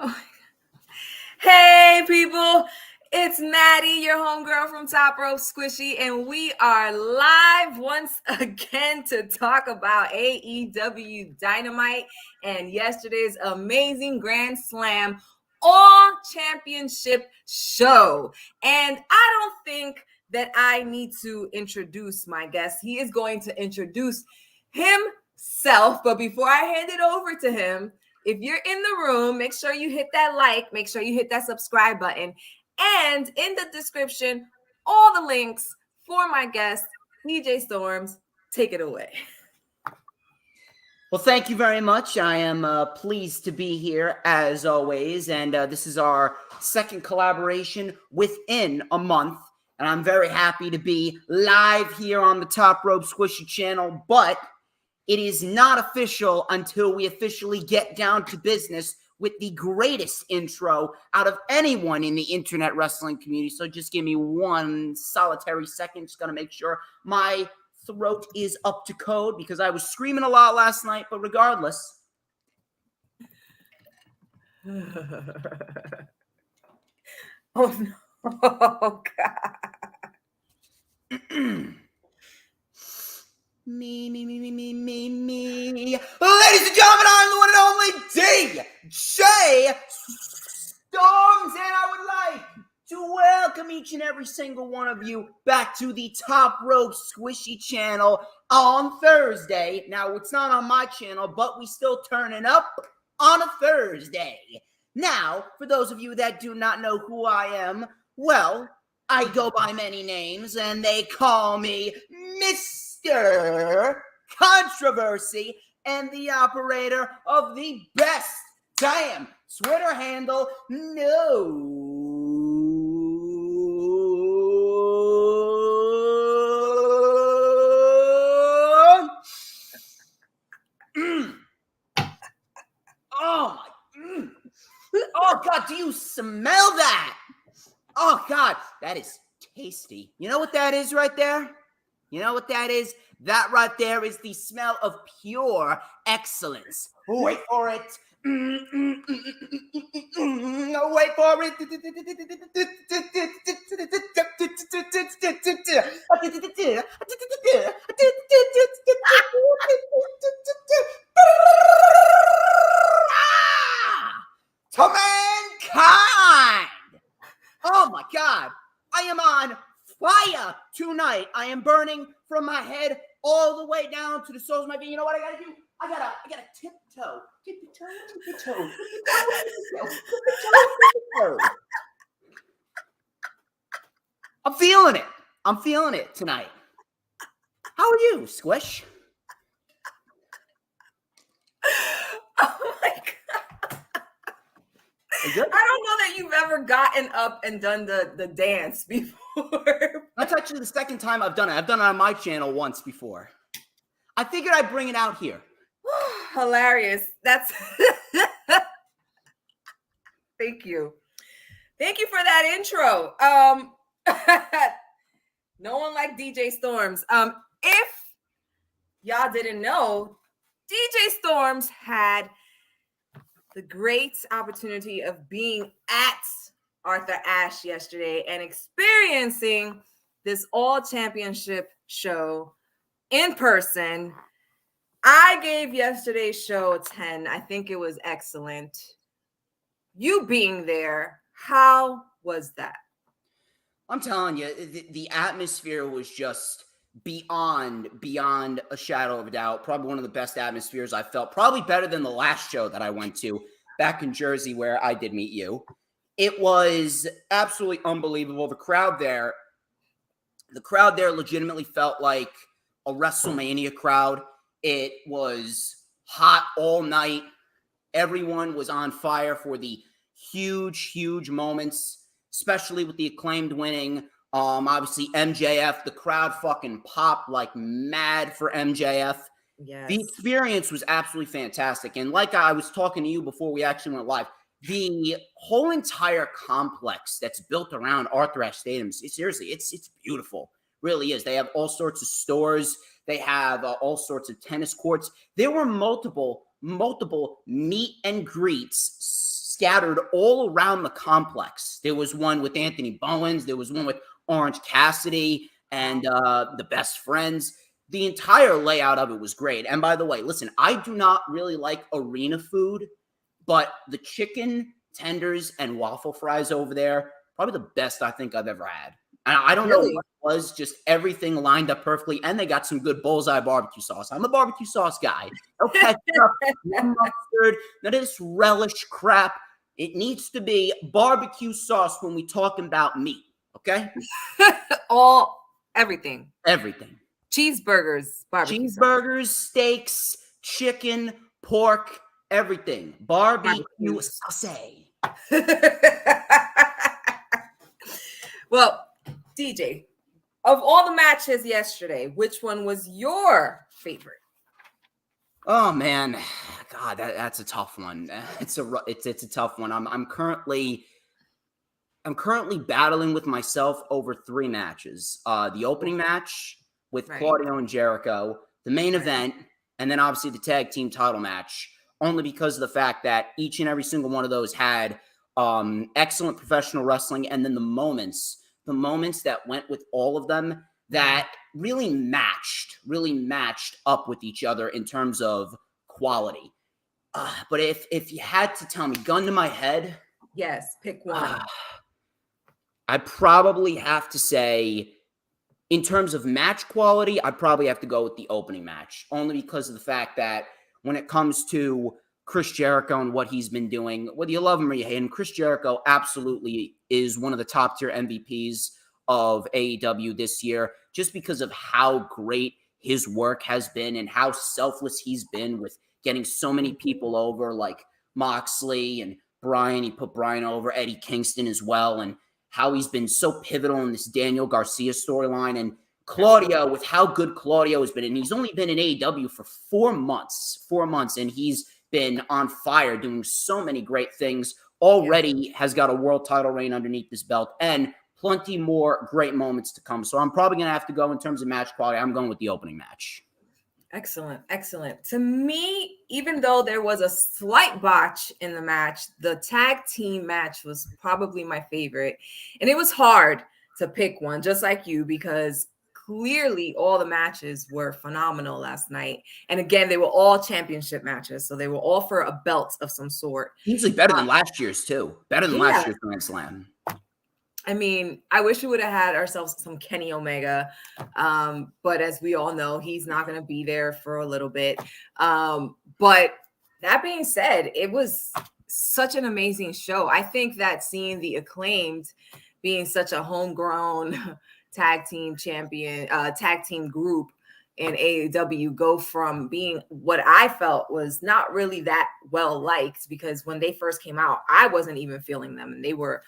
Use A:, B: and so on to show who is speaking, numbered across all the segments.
A: Oh. Hey, people. It's Maddie, your homegirl from Top Rope Squishy, and we are live once again to talk about AEW Dynamite and yesterday's amazing Grand Slam All Championship show. And I don't think that I need to introduce my guest. He is going to introduce himself, but before I hand it over to him, if you're in the room, make sure you hit that like, make sure you hit that subscribe button. And in the description, all the links for my guest, DJ Storms. Take it away.
B: Well, thank you very much. I am pleased to be here as always. And this is our second collaboration within a month. And I'm very happy to be live here on the Top Rope Squishy channel. But it is not official until we officially get down to business with the greatest intro out of anyone in the internet wrestling community. So just give me one solitary second. Just got to make sure my throat is up to code because I was screaming a lot last night. But regardless.
A: Oh, no. Oh, God.
B: Me. Ladies and gentlemen, I'm the one and only DJ Storms, and I would like to welcome each and every single one of you back to the Top Rope Squishy channel on Thursday. Now, it's not on my channel, but we still turning up on a Thursday. Now, for those of you that do not know who I am, well, I go by many names, and they call me Mr. Controversy and the operator of the best damn Twitter handle known. Oh, God, do you smell that? Oh, God, that is tasty. You know what that is right there? You know what that is? That right there is the smell of pure excellence. Wait for it. Wait for it. To mankind. Oh my God. I am on fire tonight. I am burning from my head all the way down to the soles of my feet. You know what I gotta do? I gotta tiptoe. Tiptoe. I'm feeling it. I'm feeling it tonight. How are you, Squish?
A: Oh my God. I don't know that you've ever gotten up and done the dance before.
B: That's actually the second time I've done it. I've done it on my channel once before. I figured I'd bring it out here.
A: Hilarious. That's Thank you. Thank you for that intro. No one like DJ Storms. If y'all didn't know, DJ Storms had the great opportunity of being at Arthur Ashe yesterday and experiencing this all championship show in person. I gave yesterday's show a 10. I think it was excellent. You being there, how was that?
B: I'm telling you, the atmosphere was just beyond a shadow of a doubt. Probably one of the best atmospheres I felt. Probably better than the last show that I went to back in Jersey where I did meet you. It was absolutely unbelievable. The crowd there legitimately felt like a WrestleMania crowd. It was hot all night. Everyone was on fire for the huge moments, especially with the Acclaimed winning. Obviously, MJF, the crowd fucking popped like mad for MJF.
A: Yes.
B: The experience was absolutely fantastic. And like I was talking to you before we actually went live, the whole entire complex that's built around Arthur Ashe Stadium, seriously, it's beautiful. Really is. They have all sorts of stores. They have all sorts of tennis courts. There were multiple meet and greets scattered all around the complex. There was one with Anthony Bowens. There was one with Orange Cassidy and the Best Friends. The entire layout of it was great. And by the way, listen, I do not really like arena food, but the chicken tenders and waffle fries over there, probably the best I think I've ever had. And I don't know what it was, just everything lined up perfectly. And they got some good bullseye barbecue sauce. I'm a barbecue sauce guy. No ketchup, no mustard, none of this relish crap. It needs to be barbecue sauce when we talking about meat, okay?
A: Everything.
B: Everything.
A: Cheeseburgers, barbecue
B: Cheeseburgers, steaks, chicken, pork, everything. Barbecue sauce.
A: Well, DJ, of all the matches yesterday, which one was your favorite?
B: Oh man, God, that's a tough one. It's a tough one. I'm currently battling with myself over 3 matches. The opening match with Claudio and Jericho, the main event, and then obviously the tag team title match. Only because of the fact that each and every single one of those had excellent professional wrestling, and then the moments that went with all of them that really matched up with each other in terms of quality. But if you had to tell me, gun to my head,
A: yes, pick one.
B: I probably have to say, in terms of match quality, I'd probably have to go with the opening match, only because of the fact that when it comes to Chris Jericho and what he's been doing, whether you love him or you hate him, Chris Jericho absolutely is one of the top tier MVPs of AEW this year, just because of how great his work has been and how selfless he's been with getting so many people over, like Moxley and Bryan. He put Bryan over, Eddie Kingston as well, and how he's been so pivotal in this Daniel Garcia storyline. And Claudio, with how good Claudio has been, and he's only been in AEW for 4 months, and he's been on fire doing so many great things. Already has got a world title reign underneath his belt and plenty more great moments to come. So I'm probably going to have to go in terms of match quality. I'm going with the opening match.
A: Excellent. To me, even though there was a slight botch in the match, the tag team match was probably my favorite. And it was hard to pick one, just like you, because clearly all the matches were phenomenal last night. And again, they were all championship matches. So they were all for a belt of some sort.
B: Usually better than last year's too. Better than last year's Grand Slam.
A: I mean, I wish we would have had ourselves some Kenny Omega. But as we all know, he's not going to be there for a little bit. But that being said, it was such an amazing show. I think that seeing the Acclaimed being such a homegrown tag team champion, tag team group in AEW go from being what I felt was not really that well liked, because when they first came out, I wasn't even feeling them. And they were,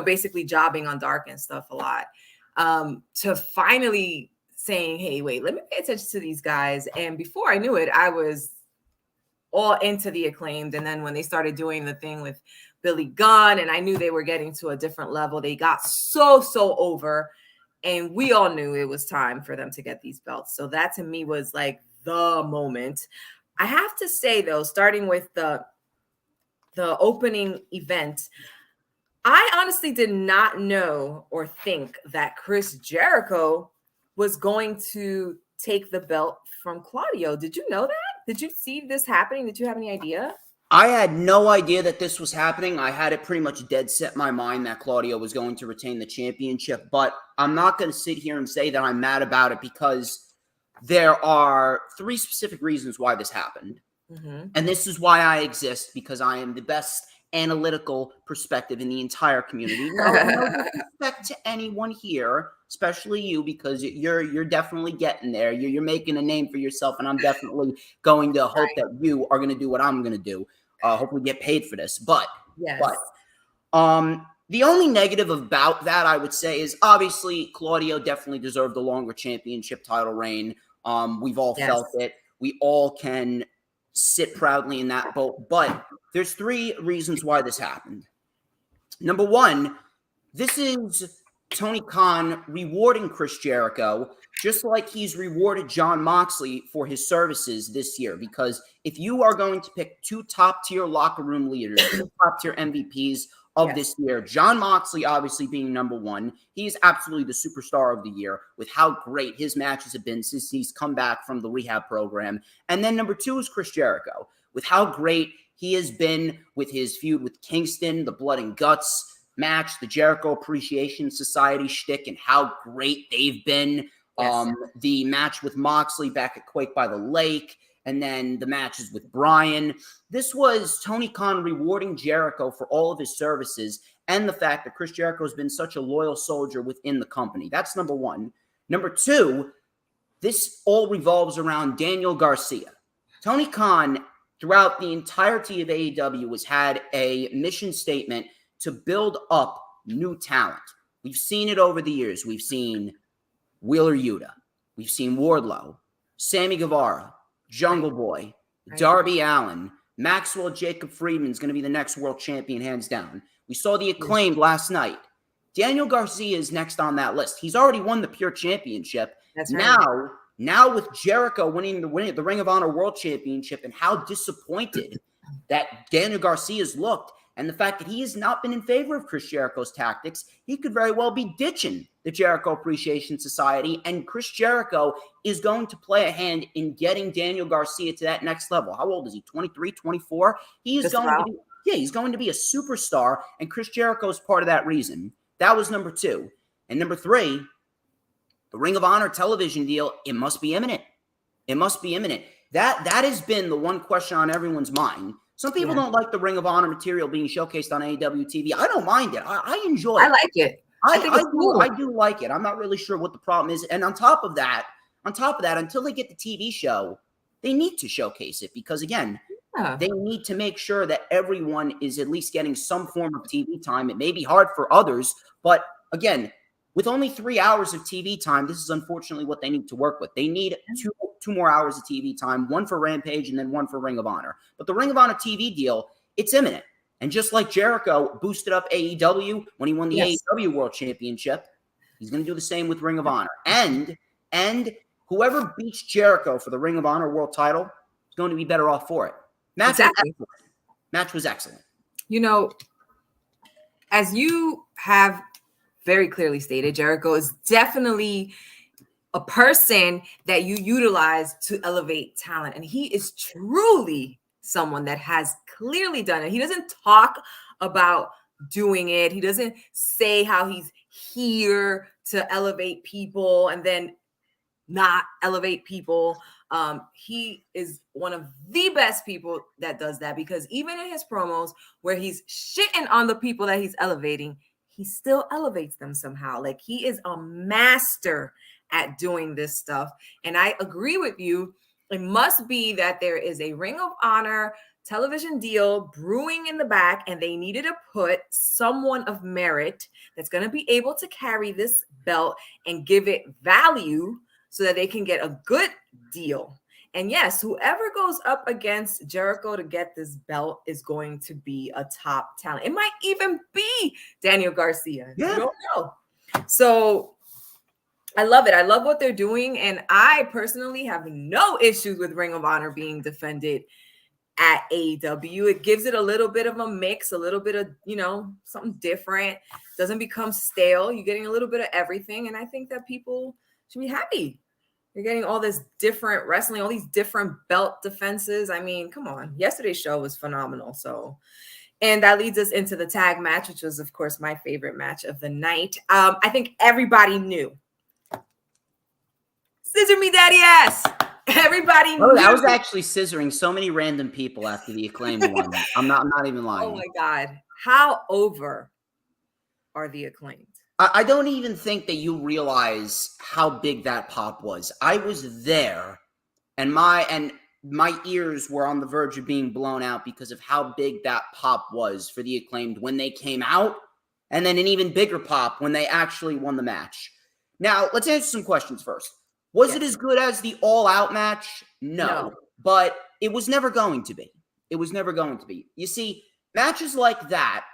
A: basically jobbing on Dark and stuff a lot, to finally saying, hey, wait, let me pay attention to these guys. And before I knew it, I was all into the Acclaimed. And then when they started doing the thing with Billy Gunn, and I knew they were getting to a different level, they got so over. And we all knew it was time for them to get these belts. So that to me was like the moment. I have to say, though, starting with the opening event, I honestly did not know or think that Chris Jericho was going to take the belt from Claudio. Did you know that? Did you see this happening? Did you have any idea?
B: I had no idea that this was happening. I had it pretty much dead set in my mind that Claudio was going to retain the championship, but I'm not going to sit here and say that I'm mad about it, because there are 3 specific reasons why this happened. Mm-hmm. And this is why I exist, because I am the best analytical perspective in the entire community. No disrespect to anyone here, especially you, because you're definitely getting there. You're making a name for yourself, and I'm definitely going to hope that you are going to do what I'm going to do. Hopefully get paid for this. But the only negative about that, I would say, is obviously Claudio definitely deserved a longer championship title reign. We've all felt it. We all can sit proudly in that boat. But there's 3 reasons why this happened. Number 1, this is Tony Khan rewarding Chris Jericho just like he's rewarded Jon Moxley for his services this year. Because if you are going to pick two top-tier locker room leaders, two top-tier MVPs of this year, Jon Moxley obviously being number one, he's absolutely the superstar of the year with how great his matches have been since he's come back from the rehab program. And then number two is Chris Jericho with how great he has been with his feud with Kingston, the Blood and Guts match, the Jericho Appreciation Society shtick, and how great they've been. The match with Moxley back at Quake by the Lake, and then the matches with Bryan. This was Tony Khan rewarding Jericho for all of his services and the fact that Chris Jericho has been such a loyal soldier within the company. That's number one. Number two, this all revolves around Daniel Garcia. Tony Khan, throughout the entirety of AEW, has had a mission statement to build up new talent. We've seen it over the years. We've seen Wheeler Yuta. We've seen Wardlow, Sammy Guevara, Jungle Boy, Darby Allin, Maxwell Jacob Friedman's going to be the next world champion, hands down. We saw the Acclaimed last night. Daniel Garcia is next on that list. He's already won the Pure Championship.
A: That's right.
B: Now with Jericho winning the Ring of Honor World Championship and how disappointed that Daniel Garcia's looked, and the fact that he has not been in favor of Chris Jericho's tactics, he could very well be ditching the Jericho Appreciation Society, and Chris Jericho is going to play a hand in getting Daniel Garcia to that next level. How old is he? 23, 24? He's going to be a superstar, and Chris Jericho is part of that reason. That was number two. And number three, the Ring of Honor television deal, it must be imminent. It must be imminent. That has been the one question on everyone's mind. Some people don't like the Ring of Honor material being showcased on AEW TV. I don't mind it. I enjoy it.
A: I like it.
B: I do like it. I'm not really sure what the problem is. And on top of that, until they get the TV show, they need to showcase it because, again, they need to make sure that everyone is at least getting some form of TV time. It may be hard for others, but again, with only 3 hours of TV time, this is unfortunately what they need to work with. They need two more hours of TV time, one for Rampage and then one for Ring of Honor. But the Ring of Honor TV deal, it's imminent. And just like Jericho boosted up AEW when he won the AEW World Championship, he's going to do the same with Ring of Honor. And whoever beats Jericho for the Ring of Honor World title is going to be better off for it. Match was excellent.
A: You know, as you have very clearly stated, Jericho is definitely a person that you utilize to elevate talent. And he is truly someone that has clearly done it. He doesn't talk about doing it. He doesn't say how he's here to elevate people and then not elevate people. He is one of the best people that does that, because even in his promos where he's shitting on the people that he's elevating, he still elevates them somehow. Like, he is a master at doing this stuff. And I agree with you. It must be that there is a Ring of Honor television deal brewing in the back, and they needed to put someone of merit that's going to be able to carry this belt and give it value so that they can get a good deal. And yes, whoever goes up against Jericho to get this belt is going to be a top talent. It might even be Daniel Garcia. Yeah. You don't know. So I love it. I love what they're doing. And I personally have no issues with Ring of Honor being defended at AEW. It gives it a little bit of a mix, a little bit of, something different. Doesn't become stale. You're getting a little bit of everything. And I think that people should be happy. You're getting all this different wrestling, all these different belt defenses. I mean, come on. Yesterday's show was phenomenal. So, and that leads us into the tag match, which was, of course, my favorite match of the night. I think everybody knew. Scissor me daddy ass. Everybody knew.
B: I was actually scissoring so many random people after the Acclaimed one. I'm not even lying.
A: Oh my God. How over are the Acclaimed?
B: I don't even think that you realize how big that pop was. I was there, and my ears were on the verge of being blown out because of how big that pop was for the Acclaimed when they came out, and then an even bigger pop when they actually won the match. Now, let's answer some questions first. Was it as good as the All Out match? No, but it was never going to be. It was never going to be. You see, matches like that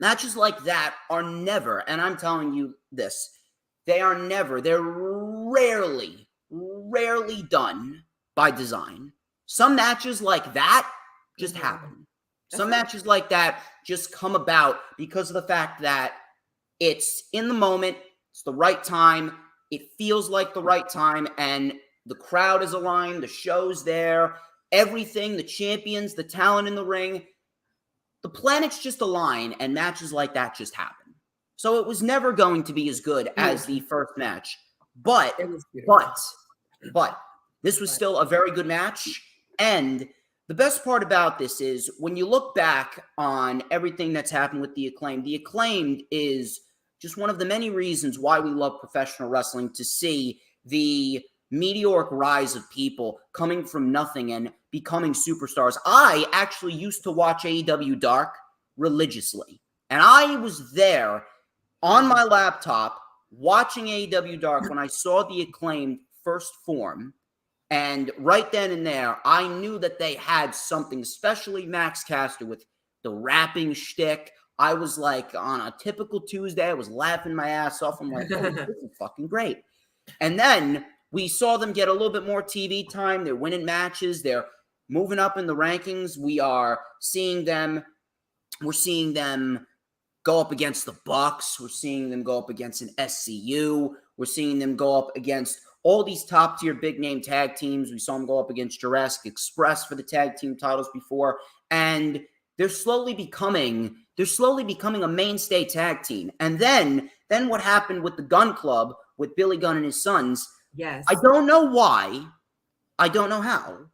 B: Matches like that are never, and I'm telling you this, they're rarely done by design. Some matches like that just happen. Some matches like that just come about because of the fact that it's in the moment, it's the right time, it feels like the right time, and the crowd is aligned, the show's there, everything, the champions, the talent in the ring, the planets just align, and matches like that just happen. So it was never going to be as good as the first match, but this was still a very good match. And the best part about this is when you look back on everything that's happened with the Acclaimed is just one of the many reasons why we love professional wrestling, to see the meteoric rise of people coming from nothing and becoming superstars. I actually used to watch AEW Dark religiously, and I was there on my laptop watching AEW Dark when I saw the Acclaimed first form. And right then and there, I knew that they had something, especially Max Caster with the rapping shtick. I was like, on a typical Tuesday, I was laughing my ass off. I'm like, oh, this is fucking great. And then we saw them get a little bit more TV time. They're winning matches. They're moving up in the rankings. We're seeing them go up against the Bucks. We're seeing them go up against an SCU. We're seeing them go up against all these top-tier big-name tag teams. We saw them go up against Jurassic Express for the tag team titles before. And they're slowly becoming a mainstay tag team. And then what happened with the Gun Club, with Billy Gunn and his sons,
A: yes,
B: I don't know why, I don't know how,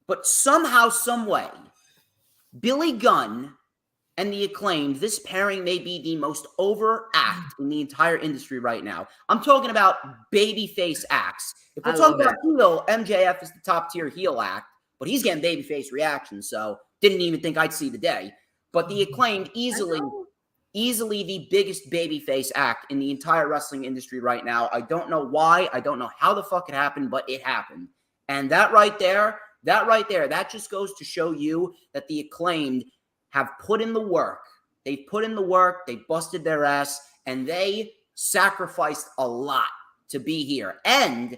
B: but somehow, some way, Billy Gunn and the Acclaimed, this pairing may be the most over act in the entire industry right now. I'm talking about babyface acts. If we're talking about heel, MJF is the top tier heel act, but he's getting babyface reactions, so didn't even think I'd see the day. But the Acclaimed, easily the biggest babyface act in the entire wrestling industry right now. I don't know why. I don't know how the fuck it happened, but it happened. And that right there, that just goes to show you that the Acclaimed have put in the work. They've put in the work. They busted their ass, and they sacrificed a lot to be here. And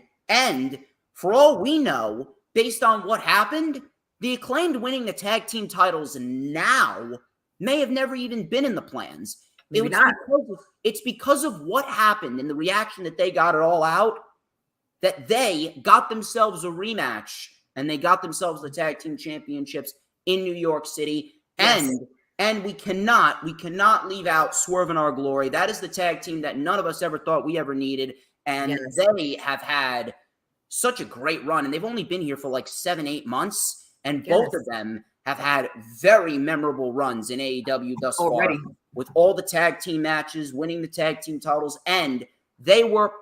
B: for all we know, based on what happened, the Acclaimed winning the tag team titles now may have never even been in the plans. It's because of what happened and the reaction that they got it all out that they got themselves a rematch, and they got themselves the tag team championships in New York City. Yes. And we cannot leave out Swerve in Our Glory. That is the tag team that none of us ever thought we ever needed. And they have had such a great run. And they've only been here for like 7-8 months. And both of them have had very memorable runs in AEW thus far. With all the tag team matches, winning the tag team titles. And they were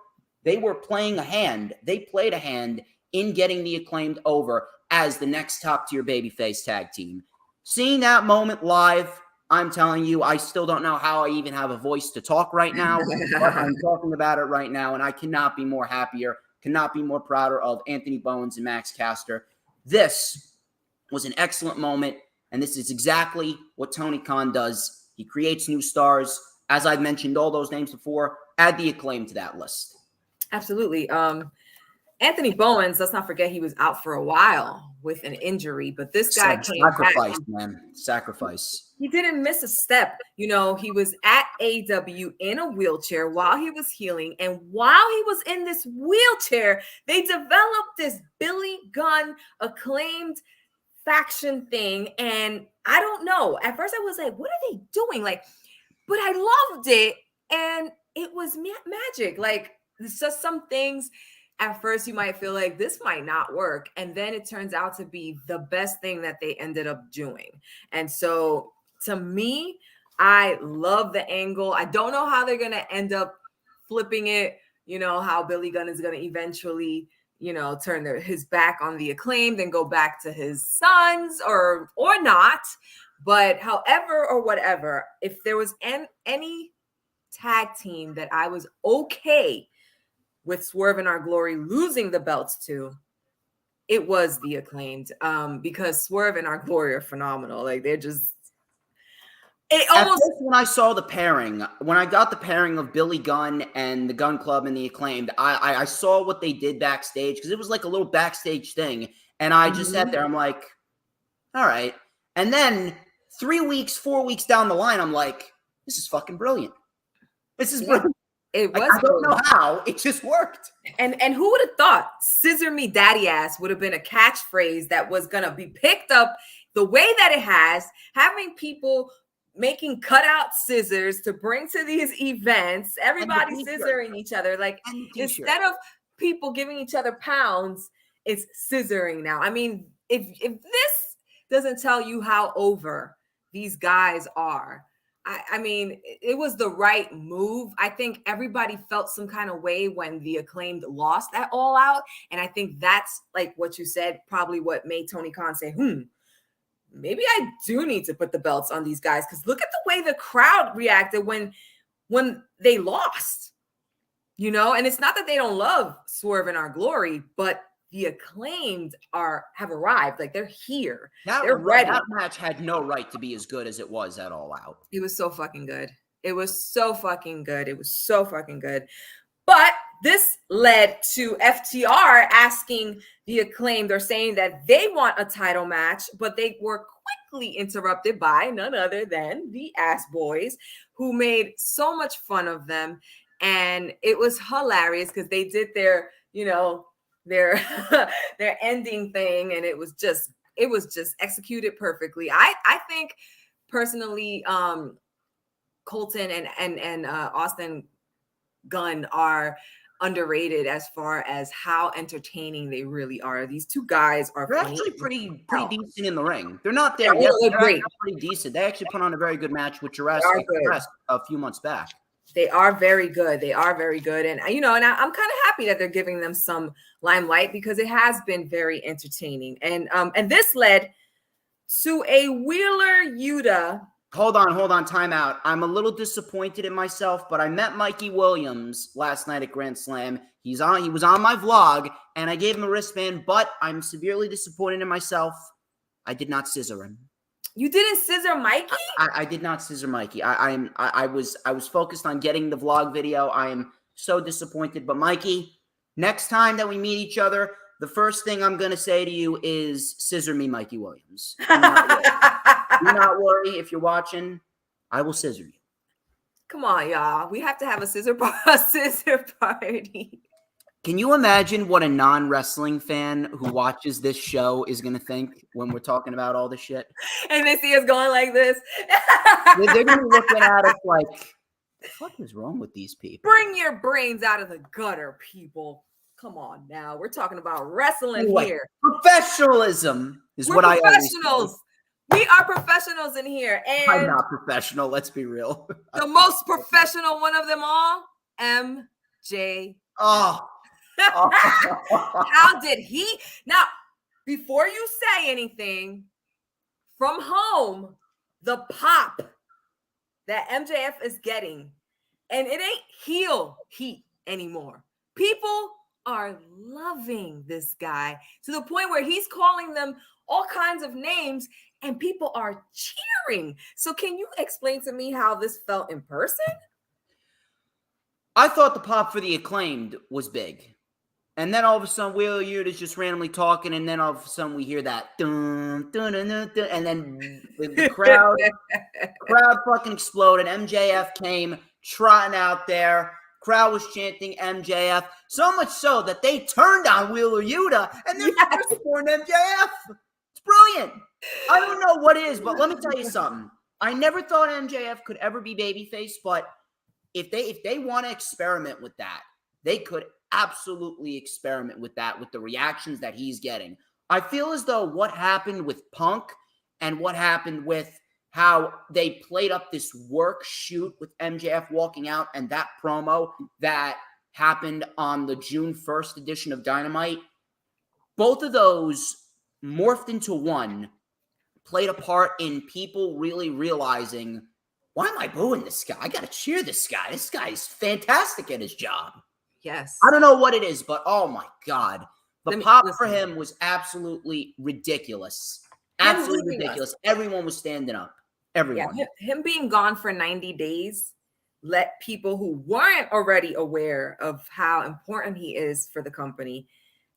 B: playing a hand. They played a hand in getting the Acclaimed over as the next top tier babyface tag team. Seeing that moment live, I'm telling you, I still don't know how I even have a voice to talk right now. But I'm talking about it right now, and I cannot be more happier, cannot be more prouder of Anthony Bowens and Max Caster. This was an excellent moment, and this is exactly what Tony Khan does. He creates new stars. As I've mentioned all those names before, add the Acclaim to that list.
A: Absolutely. Anthony Bowens, let's not forget he was out for a while with an injury, but this guy came back.
B: Sacrifice.
A: He didn't miss a step. You know, he was at AEW in a wheelchair while he was healing. And while he was in this wheelchair, they developed this Billy Gunn Acclaimed faction thing. And I don't know. At first I was like, what are they doing? But I loved it. And it was magic. It's just some things. At first, you might feel like this might not work. And then it turns out to be the best thing that they ended up doing. And so to me, I love the angle. I don't know how they're going to end up flipping it. You know, how Billy Gunn is going to eventually, turn his back on the Acclaimed and go back to his sons or not. But however or whatever, if there was any tag team that I was okay with Swerve in Our Glory losing the belts to, it was the Acclaimed, because Swerve in Our Glory are phenomenal. They're just, It
B: At
A: almost,
B: first, when I saw the pairing, when I got the pairing of Billy Gunn and the Gun Club and the Acclaimed, I saw what they did backstage because it was like a little backstage thing. And I just sat there. I'm like, all right. And then 3 weeks, 4 weeks down the line, I'm like, this is fucking brilliant. This is brilliant.
A: it was.
B: I don't know how. It just worked.
A: And who would have thought "scissor me daddy ass" would have been a catchphrase that was gonna be picked up the way that it has, having people making cutout scissors to bring to these events, everybody scissoring each other. Like, instead of people giving each other pounds, it's scissoring now. I mean, if this doesn't tell you how over these guys are, I mean, it was the right move. I think everybody felt some kind of way when the Acclaimed lost that All Out. And I think that's like what you said, probably what made Tony Khan say, maybe I do need to put the belts on these guys. Because look at the way the crowd reacted when they lost, you know? And it's not that they don't love Swerve in Our Glory, but the Acclaimed have arrived. Like, they're here. They're ready.
B: That match had no right to be as good as it was at All Out.
A: It was so fucking good. It was so fucking good. It was so fucking good. But this led to FTR asking the Acclaimed, or saying that they want a title match, but they were quickly interrupted by none other than the Ass Boys, who made so much fun of them. And it was hilarious because they did their, their ending thing, and it was just executed perfectly. I think personally, Colton and Austin Gunn are underrated as far as how entertaining they really are. These two guys are
B: actually pretty decent in the ring. They're not there yet. They're pretty decent. They actually put on a very good match with Jurassic a few months back.
A: They are very good. They are very good. And, and I'm kind of happy that they're giving them some limelight because it has been very entertaining. And this led to a Wheeler Yuta.
B: Hold on, time out. I'm a little disappointed in myself, but I met Mikey Williams last night at Grand Slam. He was on my vlog, and I gave him a wristband, but I'm severely disappointed in myself. I did not scissor him.
A: You didn't scissor Mikey?
B: I did not scissor Mikey. I was focused on getting the vlog video. I am so disappointed. But Mikey, next time that we meet each other, the first thing I'm going to say to you is scissor me, Mikey Williams. Do not worry. If you're watching, I will scissor you.
A: Come on, y'all. We have to have a scissor party.
B: Can you imagine what a non-wrestling fan who watches this show is going to think when we're talking about all this shit?
A: And they see us going like this.
B: They're going to be looking at us like, what the fuck is wrong with these people?
A: Bring your brains out of the gutter, people. Come on now. We're talking about wrestling here.
B: Professionalism is what I always say.
A: We are professionals in here. And
B: I'm not professional. Let's be real.
A: The most professional one of them all, MJ.
B: Oh.
A: How did he? Now, before you say anything, from home, the pop that MJF is getting, and it ain't heel heat anymore. People are loving this guy to the point where he's calling them all kinds of names and people are cheering. So can you explain to me how this felt in person?
B: I thought the pop for the Acclaimed was big. And then all of a sudden, Wheeler Yuta's just randomly talking, and then all of a sudden we hear that dun, dun, dun, dun, dun, and then the crowd fucking exploded. MJF came trotting out there. Crowd was chanting MJF, so much so that they turned on Wheeler Yuta, and they're supporting MJF. It's brilliant. I don't know what it is, but let me tell you something. I never thought MJF could ever be babyface, but if they want to experiment with that, they could absolutely experiment with that, with the reactions that he's getting. I feel as though what happened with Punk and what happened with how they played up this work shoot with MJF walking out and that promo that happened on the June 1st edition of Dynamite, both of those morphed into one, played a part in people really realizing, why am I booing this guy? I got to cheer this guy. This guy is fantastic at his job.
A: Yes.
B: I don't know what it is, but oh my God. The pop for him was absolutely ridiculous. Absolutely ridiculous. Everyone was standing up. Everyone.
A: Yeah, him being gone for 90 days let people who weren't already aware of how important he is for the company,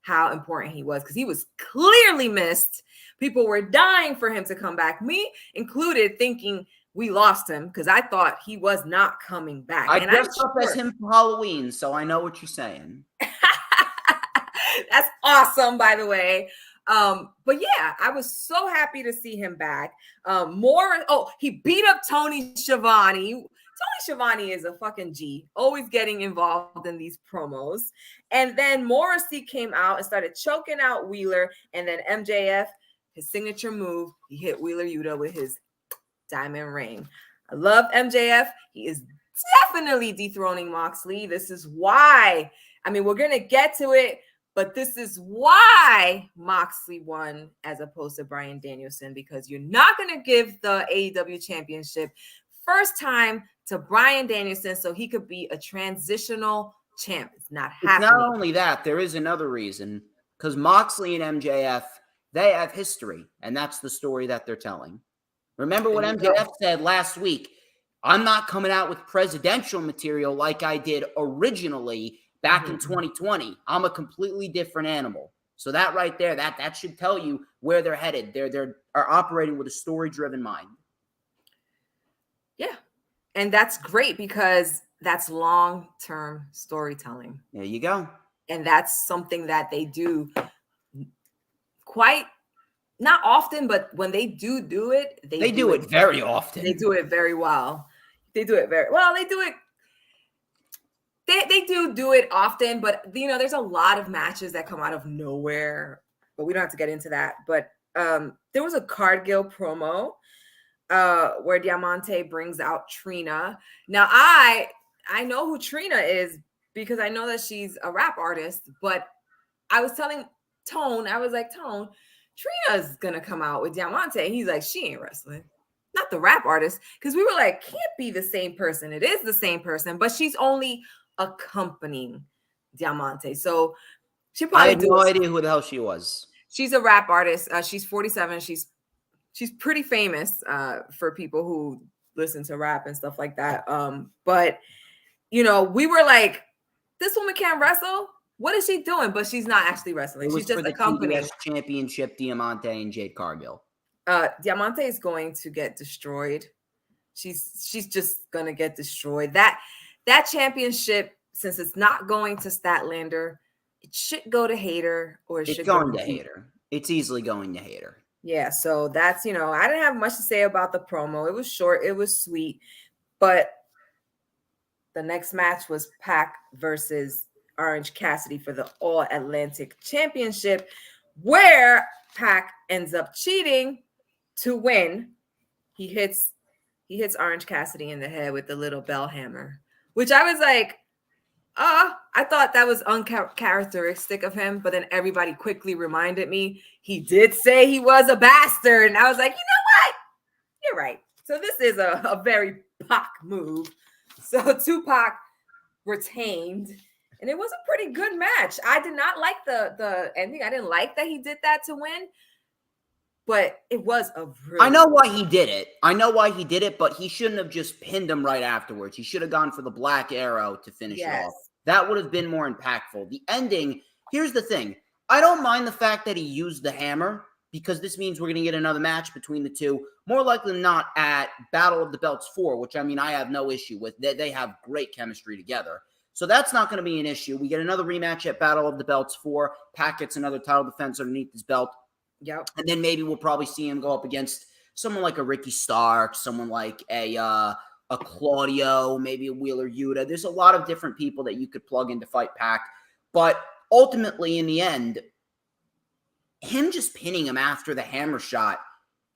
A: how important he was, because he was clearly missed. People were dying for him to come back, me included, thinking we lost him because I thought he was not coming back.
B: I
A: And
B: dressed up as him for Halloween, so I know what you're saying.
A: That's awesome, by the way. But yeah, I was so happy to see him back. He beat up Tony Schiavone. Tony Schiavone is a fucking G, always getting involved in these promos. And then Morrissey came out and started choking out Wheeler. And then MJF, his signature move, he hit Wheeler Yuta with his diamond ring. I love MJF. He is definitely dethroning Moxley. This is why. I mean, we're going to get to it, but this is why Moxley won as opposed to Bryan Danielson, because you're not going to give the AEW championship first time to Bryan Danielson so he could be a transitional champ. It's not happening.
B: It's not only that, there is another reason, because Moxley and MJF, they have history, and that's the story that they're telling. Remember what MJF said last week? I'm not coming out with presidential material like I did originally back in 2020. I'm a completely different animal. So that right there, that should tell you where they're headed. They are operating with a story-driven mind.
A: Yeah. And that's great because that's long-term storytelling.
B: There you go.
A: And that's something that they do quite not often, but when they do it,
B: they do it very often.
A: They do it very well. They do it very well. They do it. They do it often, but there's a lot of matches that come out of nowhere. But we don't have to get into that. But there was a Cargill promo where Diamante brings out Trina. Now I know who Trina is because I know that she's a rap artist. But I was telling Tone, I was like, Tone, Trina's gonna come out with Diamante. He's like, she ain't wrestling. Not the rap artist. Because we were like, can't be the same person. It is the same person, but she's only accompanying Diamante. So she probably
B: I had no idea who the hell she was.
A: She's a rap artist. She's 47. She's pretty famous for people who listen to rap and stuff like that. But we were like, this woman can't wrestle. What is she doing? But she's not actually wrestling. She's just accompanying.
B: TBS Championship, Diamante and Jade Cargill.
A: Diamante is going to get destroyed. She's just gonna get destroyed. That championship, since it's not going to Statlander, it should go to Hayter, or
B: it's going to Hayter. It's easily going to Hayter.
A: Yeah, so that's I didn't have much to say about the promo. It was short, it was sweet, but the next match was Pac versus Orange Cassidy for the All Atlantic Championship, where Pac ends up cheating to win. He hits Orange Cassidy in the head with the little bell hammer, which I was like, I thought that was uncharacteristic of him, but then everybody quickly reminded me he did say he was a bastard, and I was like, you know what? You're right. So this is a very Pac move. So Tupac retained, and it was a pretty good match. I did not like the ending. I didn't like that he did that to win, but it was a really...
B: I know why he did it, but he shouldn't have just pinned him right afterwards. He should have gone for the Black Arrow to finish it off. That would have been more impactful. The ending, here's the thing. I don't mind the fact that he used the hammer, because this means we're going to get another match between the two, more likely than not at Battle of the Belts 4, which, I mean, I have no issue with. They have great chemistry together. So that's not going to be an issue. We get another rematch at Battle of the Belts 4. Pac gets another title defense underneath his belt.
A: Yep.
B: And then maybe we'll probably see him go up against someone like a Ricky Stark, someone like a Claudio, maybe a Wheeler Yuta. There's a lot of different people that you could plug in to fight Pac. But ultimately, in the end, him just pinning him after the hammer shot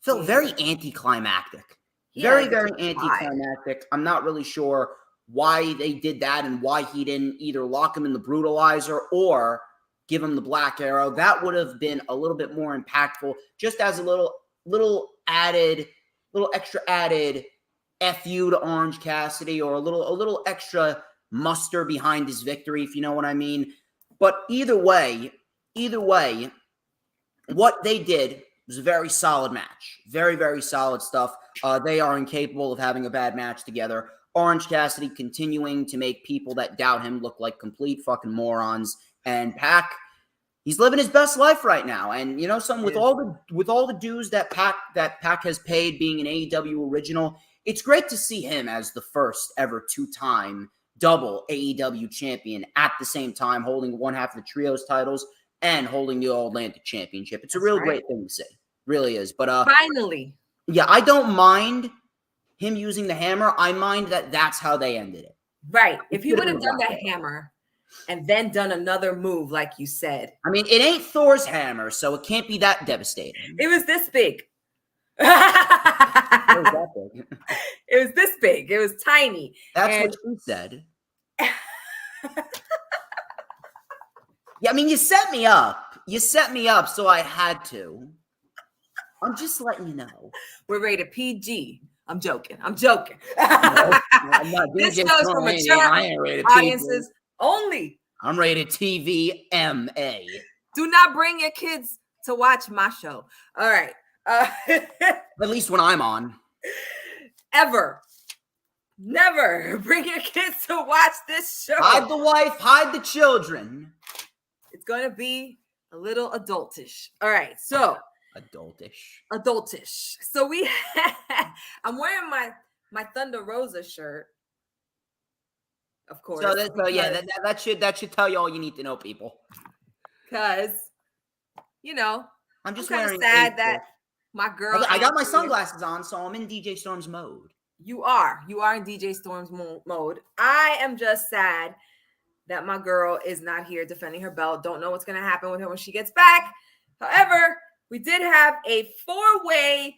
B: felt very anticlimactic. Very, very anticlimactic. I'm not really sure why they did that and why he didn't either lock him in the brutalizer or give him the Black Arrow. That would have been a little bit more impactful, just as a little extra added FU to Orange Cassidy, or a little extra muster behind his victory, if you know what I mean. But either way, what they did was a very solid match. Very, very solid stuff. They are incapable of having a bad match together. Orange Cassidy continuing to make people that doubt him look like complete fucking morons. And Pac, he's living his best life right now. And you know something, with all the dues that Pac has paid being an AEW original, it's great to see him as the first ever 2-time double AEW champion at the same time, holding one half of the trios titles and holding the All-Atlantic Championship. It's a real great thing to see. Really is. But
A: finally.
B: Yeah, I don't mind him using the hammer. I mind that that's how they ended it.
A: Right. If he would have done that hammer and then done another move, like you said.
B: I mean, it ain't Thor's hammer, so it can't be that devastating.
A: It was this big.
B: It was that big.
A: It was this big. It was tiny.
B: That's what she said. Yeah, I mean, you set me up. You set me up, so I had to. I'm just letting you know.
A: We're rated PG. I'm joking. I'm joking.
B: No, I'm not.
A: This show's for mature audiences only.
B: I'm rated TVMA.
A: Do not bring your kids to watch my show. All right.
B: At least when I'm on.
A: Ever. Never bring your kids to watch this show.
B: Hide the wife, hide the children.
A: It's going to be a little adultish. All right. So. Adultish. So I'm wearing my Thunder Rosa shirt. Of course.
B: So that should tell you all you need to know, people.
A: Because,
B: I'm just
A: wearing sad that my girl.
B: I got my sunglasses on, so I'm in DJ Storm's mode.
A: You are in DJ Storm's mode. I am just sad that my girl is not here defending her belt. Don't know what's going to happen with her when she gets back. However, we did have a 4-way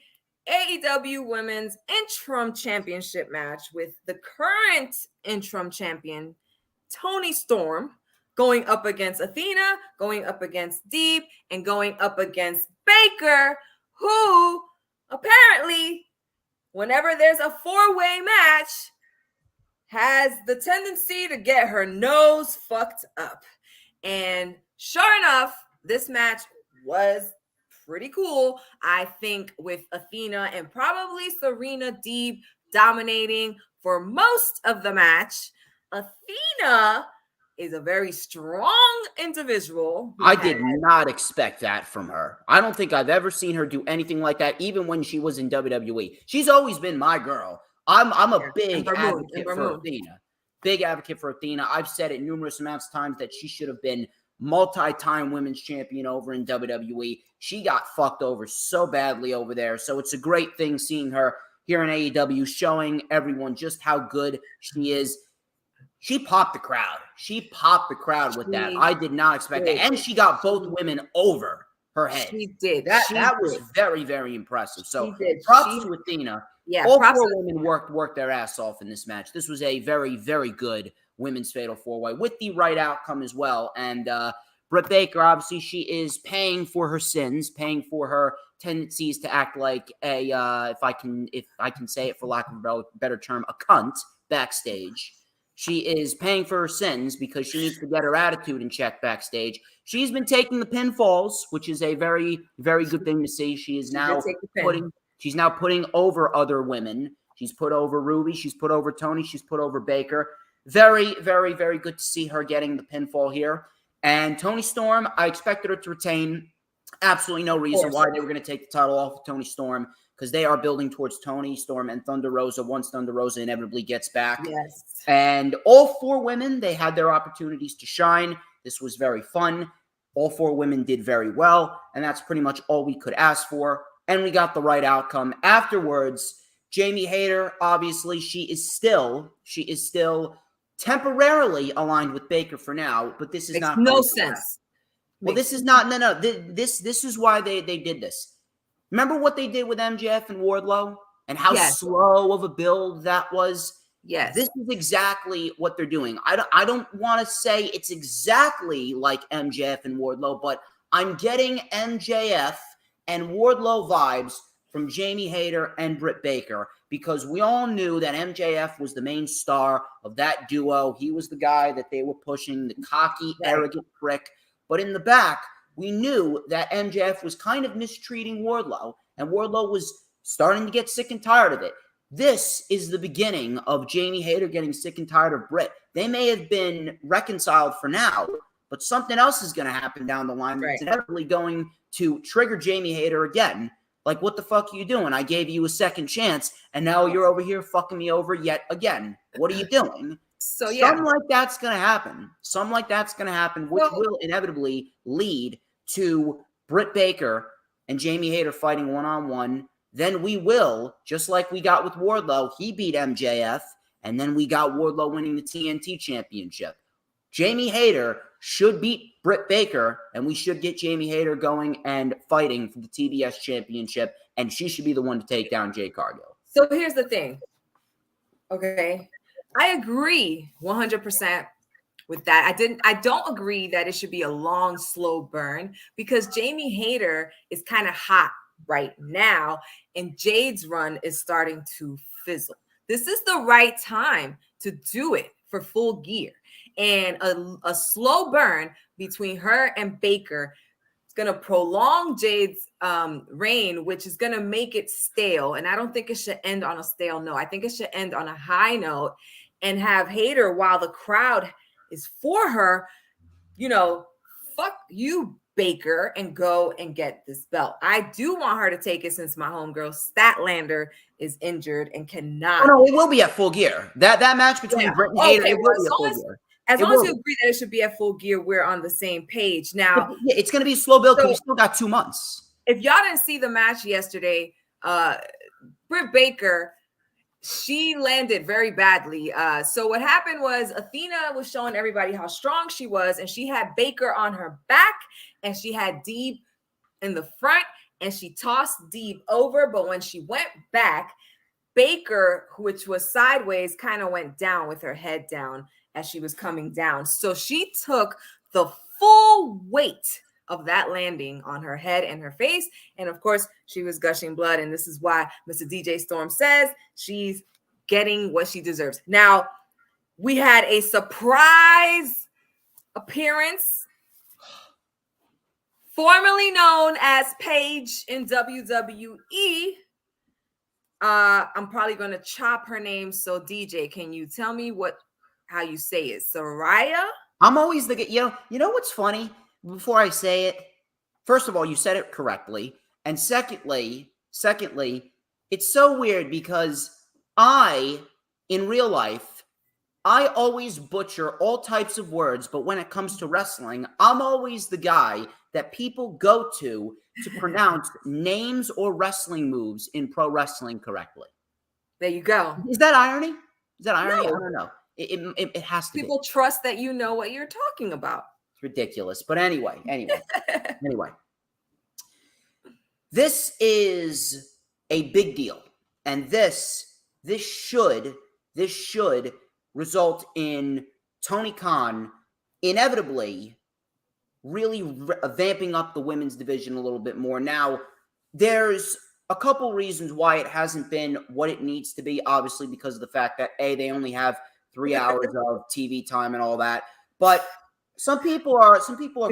A: AEW Women's Interim Championship match with the current interim champion, Toni Storm, going up against Athena, going up against Deep, and going up against Baker, who apparently, whenever there's a 4-way match, has the tendency to get her nose fucked up. And sure enough, this match was pretty cool. I think with Athena and probably Serena Deeb dominating for most of the match. Athena is a very strong individual.
B: I did not expect that from her. I don't think I've ever seen her do anything like that, even when she was in WWE. She's always been my girl. I'm a big advocate for Athena. Big advocate for Athena. I've said it numerous amounts of times that she should have been multi-time women's champion over in WWE. She got fucked over so badly over there. So it's a great thing seeing her here in AEW, showing everyone just how good she is. She popped the crowd. She popped the crowd with that. I did not expect that. And she got both women over her head.
A: She did.
B: That was very, very impressive. So props to Athena.
A: Yeah,
B: all 4 women worked their ass off in this match. This was a very, very good women's fatal 4-way with the right outcome as well. And Britt Baker, obviously, she is paying for her sins, paying for her tendencies to act like a, if I can say it for lack of a better term, a cunt backstage. She is paying for her sins because she needs to get her attitude in check backstage. She's been taking the pinfalls, which is a very, very good thing to see. She is now putting over other women. She's put over Ruby. She's put over Toni. She's put over Baker. Very, very, very good to see her getting the pinfall here. And Toni Storm, I expected her to retain. Absolutely no reason why they were going to take the title off of Toni Storm, because they are building towards Toni Storm and Thunder Rosa once Thunder Rosa inevitably gets back.
A: Yes.
B: And all 4 women, they had their opportunities to shine. This was very fun. All 4 women did very well, and that's pretty much all we could ask for. And we got the right outcome. Afterwards, Jamie Hayter, obviously, she is still temporarily aligned with Baker for now, but this is
A: Makes
B: not
A: no sense.
B: Well, this is not This is why they did this. Remember what they did with MJF and Wardlow and how slow of a build that was?
A: Yes.
B: This is exactly what they're doing. I don't want to say it's exactly like MJF and Wardlow, but I'm getting MJF and Wardlow vibes from Jamie Hayter and Britt Baker, because we all knew that MJF was the main star of that duo. He was the guy that they were pushing, the cocky, arrogant prick. But in the back, we knew that MJF was kind of mistreating Wardlow, and Wardlow was starting to get sick and tired of it. This is the beginning of Jamie Hayter getting sick and tired of Britt. They may have been reconciled for now, but something else is going to happen down the line that's inevitably going to trigger Jamie Hayter again. Like, what the fuck are you doing? I gave you a second chance, and now you're over here fucking me over yet again. What are you doing?
A: So, yeah.
B: Something like that's going to happen. Something like that's going to happen, which will inevitably lead to Britt Baker and Jamie Hayter fighting one-on-one. Then we will, just like we got with Wardlow, he beat MJF, and then we got Wardlow winning the TNT Championship. Jamie Hayter should beat Britt Baker, and we should get Jamie Hayter going and fighting for the TBS Championship, and she should be the one to take down Jade Cargill.
A: So here's the thing. Okay. I agree 100% with that. I don't agree that it should be a long, slow burn, because Jamie Hayter is kind of hot right now, and Jade's run is starting to fizzle. This is the right time to do it for Full Gear. And a slow burn between her and Baker is going to prolong Jade's reign, which is going to make it stale. And I don't think it should end on a stale note. I think it should end on a high note and have Hayter, while the crowd is for her, fuck you, Baker, and go and get this belt. I do want her to take it, since my homegirl Statlander is injured and cannot.
B: Oh, no, it will be at Full Gear. That match between Britt and Hayter, it will be at Full Gear.
A: As long as you agree that it should be at Full Gear, we're on the same page. Now,
B: it's going to be a slow build because we still got 2 months.
A: If y'all didn't see the match yesterday, Britt Baker, she landed very badly. So what happened was Athena was showing everybody how strong she was, and she had Baker on her back, and she had Deeb in the front, and she tossed Deeb over. But when she went back, Baker, which was sideways, kind of went down with her head down as she was coming down. So she took the full weight of that landing on her head and her face. And of course, she was gushing blood. And this is why Mr. DJ Storm says she's getting what she deserves. Now, we had a surprise appearance, formerly known as Paige in WWE. I'm probably going to chop her name. So DJ, can you tell me how you say it? Soraya?
B: I'm always you know what's funny? Before I say it, first of all, you said it correctly. And secondly, it's so weird because in real life, I always butcher all types of words, but when it comes to wrestling, I'm always the guy that people go to pronounce names or wrestling moves in pro wrestling correctly.
A: There you go.
B: Is that irony? No. I don't know. It has to be.
A: People trust that you know what you're talking about.
B: It's ridiculous. But anyway. This is a big deal. And this should result in Tony Khan inevitably really vamping up the women's division a little bit more. Now, there's a couple reasons why it hasn't been what it needs to be, obviously because of the fact that, they only have 3 hours of TV time and all that. But some people are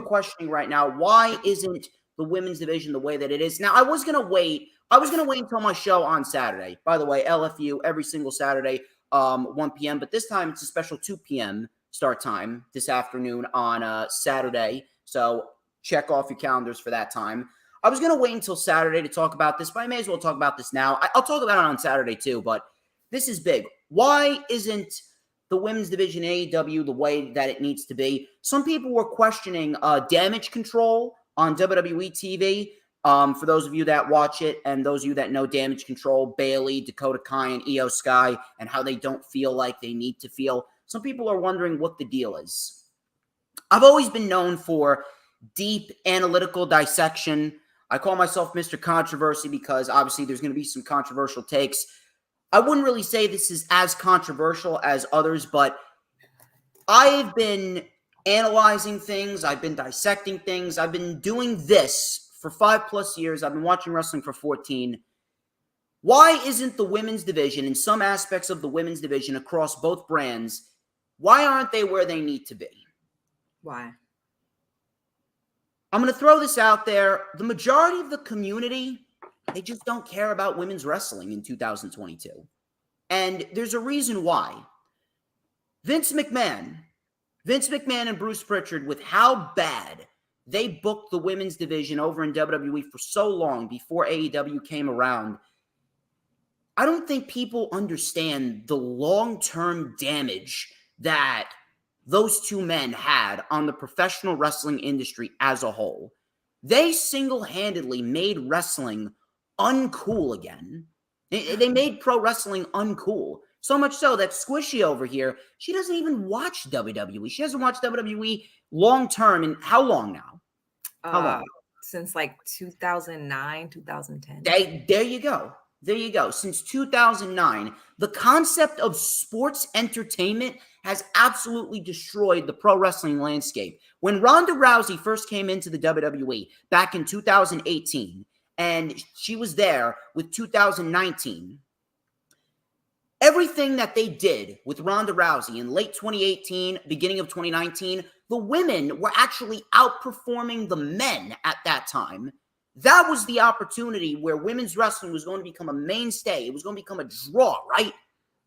B: questioning right now, why isn't the women's division the way that it is? Now, I was going to wait until my show on Saturday. By the way, LFU every single Saturday, 1 p.m. But this time it's a special 2 p.m. start time this afternoon on Saturday. So check off your calendars for that time. I was going to wait until Saturday to talk about this, but I may as well talk about this now. I'll talk about it on Saturday too, but this is big. Why isn't the women's division AEW the way that it needs to be? Some people were questioning Damage Control on WWE TV. For those of you that watch it and those of you that know Damage Control, Bayley, Dakota Kai, and Io Sky, and how they don't feel like they need to feel. Some people are wondering what the deal is. I've always been known for deep analytical dissection. I call myself Mr. Controversy because obviously there's going to be some controversial takes. I wouldn't really say this is as controversial as others, but I've been analyzing things. I've been dissecting things. I've been doing this for 5+ years. I've been watching wrestling for 14. Why isn't the women's division, in some aspects of the women's division across both brands, why aren't they where they need to be?
A: Why?
B: I'm going to throw this out there. The majority of the community, they just don't care about women's wrestling in 2022. And there's a reason why. Vince McMahon and Bruce Pritchard, with how bad they booked the women's division over in WWE for so long before AEW came around, I don't think people understand the long-term damage that those two men had on the professional wrestling industry as a whole. They single-handedly made wrestling uncool again. They made pro wrestling uncool. So much so that Squishy over here, she doesn't even watch WWE. She hasn't watched WWE long-term in how long now? How long?
A: Since like 2009, 2010.
B: There you go. There you go. Since 2009, the concept of sports entertainment has absolutely destroyed the pro wrestling landscape. When Ronda Rousey first came into the WWE back in 2018, and she was there with 2019, everything that they did with Ronda Rousey in late 2018, beginning of 2019, the women were actually outperforming the men at that time. That was the opportunity where women's wrestling was going to become a mainstay. It was going to become a draw, right?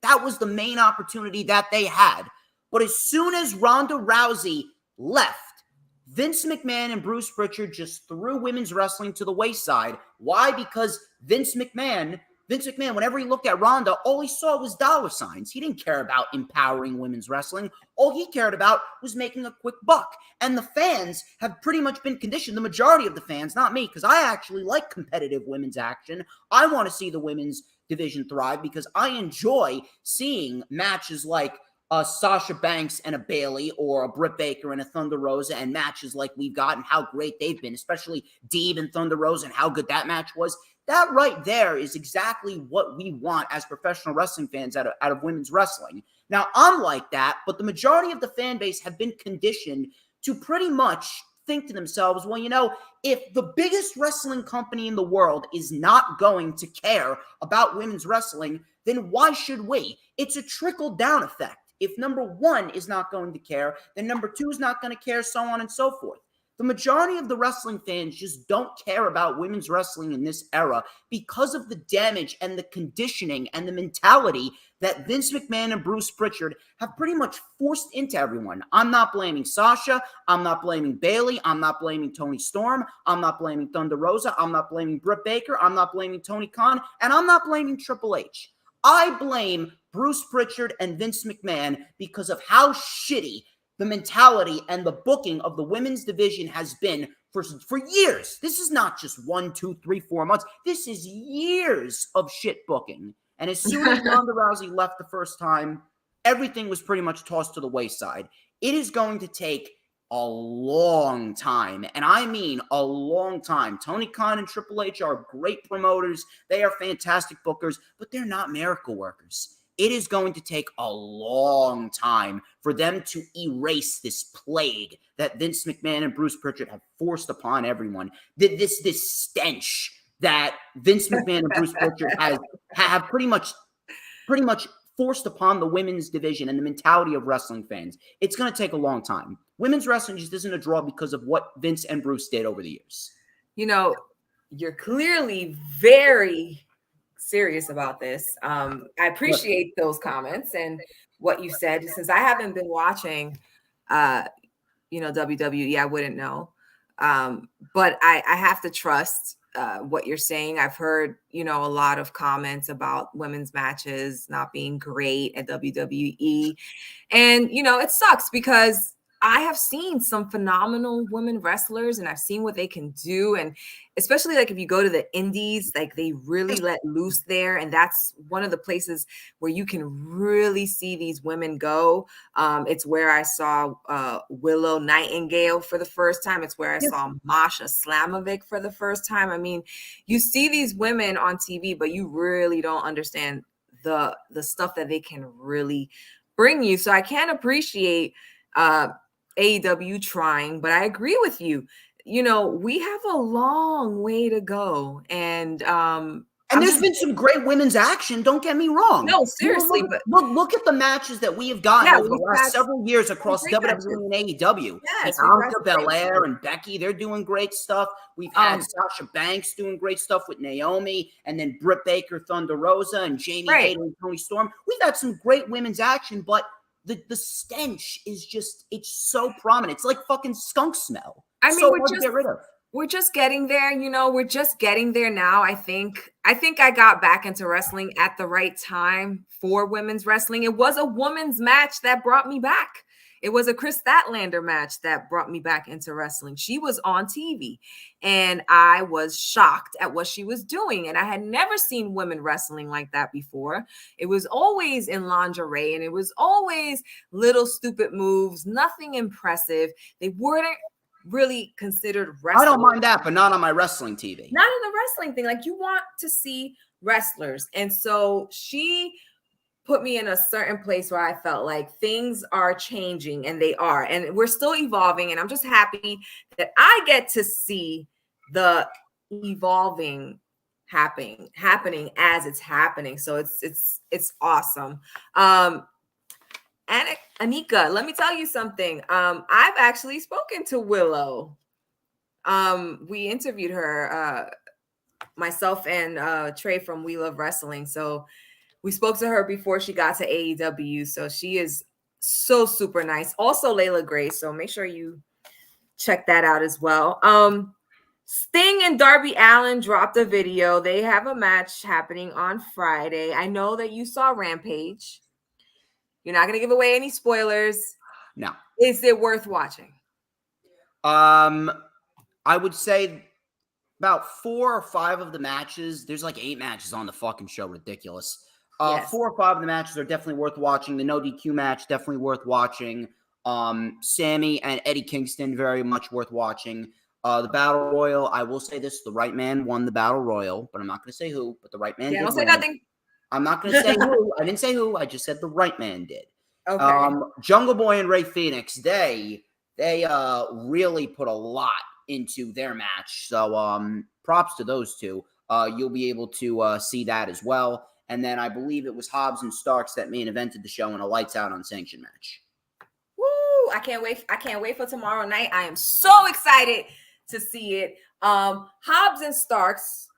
B: That was the main opportunity that they had. But as soon as Ronda Rousey left, Vince McMahon and Bruce Pritchard just threw women's wrestling to the wayside. Why? Because Vince McMahon, whenever he looked at Ronda, all he saw was dollar signs. He didn't care about empowering women's wrestling. All he cared about was making a quick buck. And the fans have pretty much been conditioned, the majority of the fans, not me, because I actually like competitive women's action. I want to see the women's division thrive because I enjoy seeing matches like a Sasha Banks and a Bayley, or a Britt Baker and a Thunder Rosa, and matches like we've got and how great they've been, especially Deeb and Thunder Rosa and how good that match was. That right there is exactly what we want as professional wrestling fans out of women's wrestling. Now, I'm like that, but the majority of the fan base have been conditioned to pretty much think to themselves, well, you know, if the biggest wrestling company in the world is not going to care about women's wrestling, then why should we? It's a trickle-down effect. If number one is not going to care, then number two is not going to care, so on and so forth. The majority of the wrestling fans just don't care about women's wrestling in this era because of the damage and the conditioning and the mentality that Vince McMahon and Bruce Pritchard have pretty much forced into everyone. I'm not blaming Sasha. I'm not blaming Bayley. I'm not blaming Toni Storm. I'm not blaming Thunder Rosa. I'm not blaming Britt Baker. I'm not blaming Tony Khan. And I'm not blaming Triple H. I blame Bruce Pritchard and Vince McMahon because of how shitty the mentality and the booking of the women's division has been for years. This is not just 1, 2, 3, 4 months. This is years of shit booking. And as soon as Ronda Rousey left the first time, everything was pretty much tossed to the wayside. It is going to take a long time, and I mean a long time. Tony Khan and Triple H are great promoters. They are fantastic bookers, but they're not miracle workers. It is going to take a long time for them to erase this plague that Vince McMahon and Bruce Pritchard have forced upon everyone. This stench that Vince McMahon and Bruce Pritchard have pretty much forced upon the women's division and the mentality of wrestling fans. It's going to take a long time. Women's wrestling just isn't a draw because of what Vince and Bruce did over the years.
A: You know, you're clearly very serious about this. I appreciate those comments and what you said. Since I haven't been watching, WWE, I wouldn't know. But I have to trust what you're saying. I've heard, a lot of comments about women's matches not being great at WWE. And, it sucks because I have seen some phenomenal women wrestlers and I've seen what they can do. And especially like if you go to the indies, like they really let loose there. And that's one of the places where you can really see these women go. It's where I saw Willow Nightingale for the first time. It's where I saw Masha Slamovic for the first time. I mean, you see these women on TV, but you really don't understand the stuff that they can really bring you. So I can appreciate AEW trying, but I agree with you. We have a long way to go. And
B: And there's been some great women's action. Don't get me wrong.
A: No, seriously, but
B: look at the matches that we have gotten over the last several years across WWE and AEW.
A: Yes,
B: Bianca Belair and Becky, they're doing great stuff. We've had Sasha Banks doing great stuff with Naomi, and then Britt Baker, Thunder Rosa, and Jamie Hayter and Toni Storm. We've had some great women's action, but the stench is just, it's so prominent. It's like fucking skunk smell.
A: I mean,
B: so hard to get rid of.
A: We're just getting there, we're just getting there now. I think I got back into wrestling at the right time for women's wrestling. It was a women's match that brought me back. It was a Chris Statlander match that brought me back into wrestling. She was on TV and I was shocked at what she was doing. And I had never seen women wrestling like that before. It was always in lingerie and it was always little stupid moves, nothing impressive. They weren't really considered wrestling.
B: I don't mind that, but not on my wrestling TV.
A: Not in the wrestling thing. Like, you want to see wrestlers. And so she put me in a certain place where I felt like things are changing, and they are. And we're still evolving. And I'm just happy that I get to see the evolving happening as it's happening. So it's awesome. And Anika, let me tell you something. I've actually spoken to Willow. We interviewed her, myself and Trey from We Love Wrestling. So we spoke to her before she got to AEW. So she is so super nice. Also Layla Grace. So make sure you check that out as well. Sting and Darby Allin dropped a video. They have a match happening on Friday. I know that you saw Rampage. You're not going to give away any spoilers.
B: No.
A: Is it worth watching?
B: I would say about 4 or 5 of the matches. There's like 8 matches on the fucking show. Ridiculous.
A: Yes.
B: 4 or 5 of the matches are definitely worth watching. The no DQ match, definitely worth watching. Sammy and Eddie Kingston, very much worth watching. The Battle Royal, I will say this. The right man won the Battle Royal, but I'm not going to say who. But the right man did
A: don't say
B: win.
A: nothing.
B: I'm not going to say who. I didn't say who. I just said the right man did.
A: Okay.
B: Jungle Boy and Ray Phoenix, they really put a lot into their match. So props to those two. You'll be able to see that as well. And then I believe it was Hobbs and Starks that main evented the show in a lights out unsanctioned match.
A: Woo! I can't wait. I can't wait for tomorrow night. I am so excited to see it. Hobbs and Starks,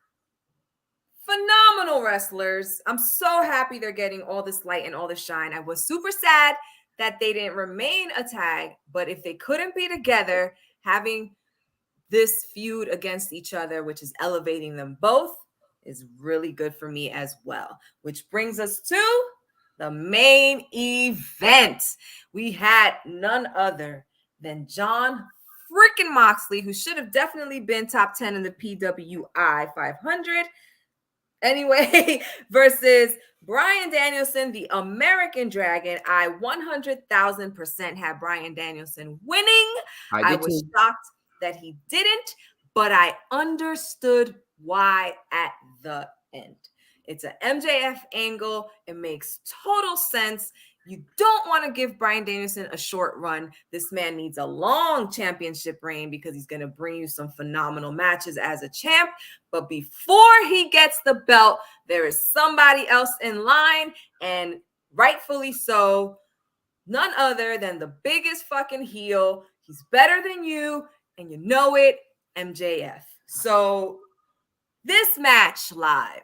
A: phenomenal wrestlers. I'm so happy they're getting all this light and all this shine. I was super sad that they didn't remain a tag, but if they couldn't be together, having this feud against each other, which is elevating them both, is really good for me as well. Which brings us to the main event. We had none other than John freaking Moxley, who should have definitely been top 10 in the PWI 500. Anyway, versus Bryan Danielson, the American Dragon. I 100,000% had Bryan Danielson winning. I was shocked that he didn't, but I understood why at the end. It's an MJF angle. It makes total sense. You don't want to give Bryan Danielson a short run. This man needs a long championship reign because he's going to bring you some phenomenal matches as a champ. But before he gets the belt, there is somebody else in line, and rightfully so. None other than the biggest fucking heel. He's better than you, and you know it, MJF. So this match live.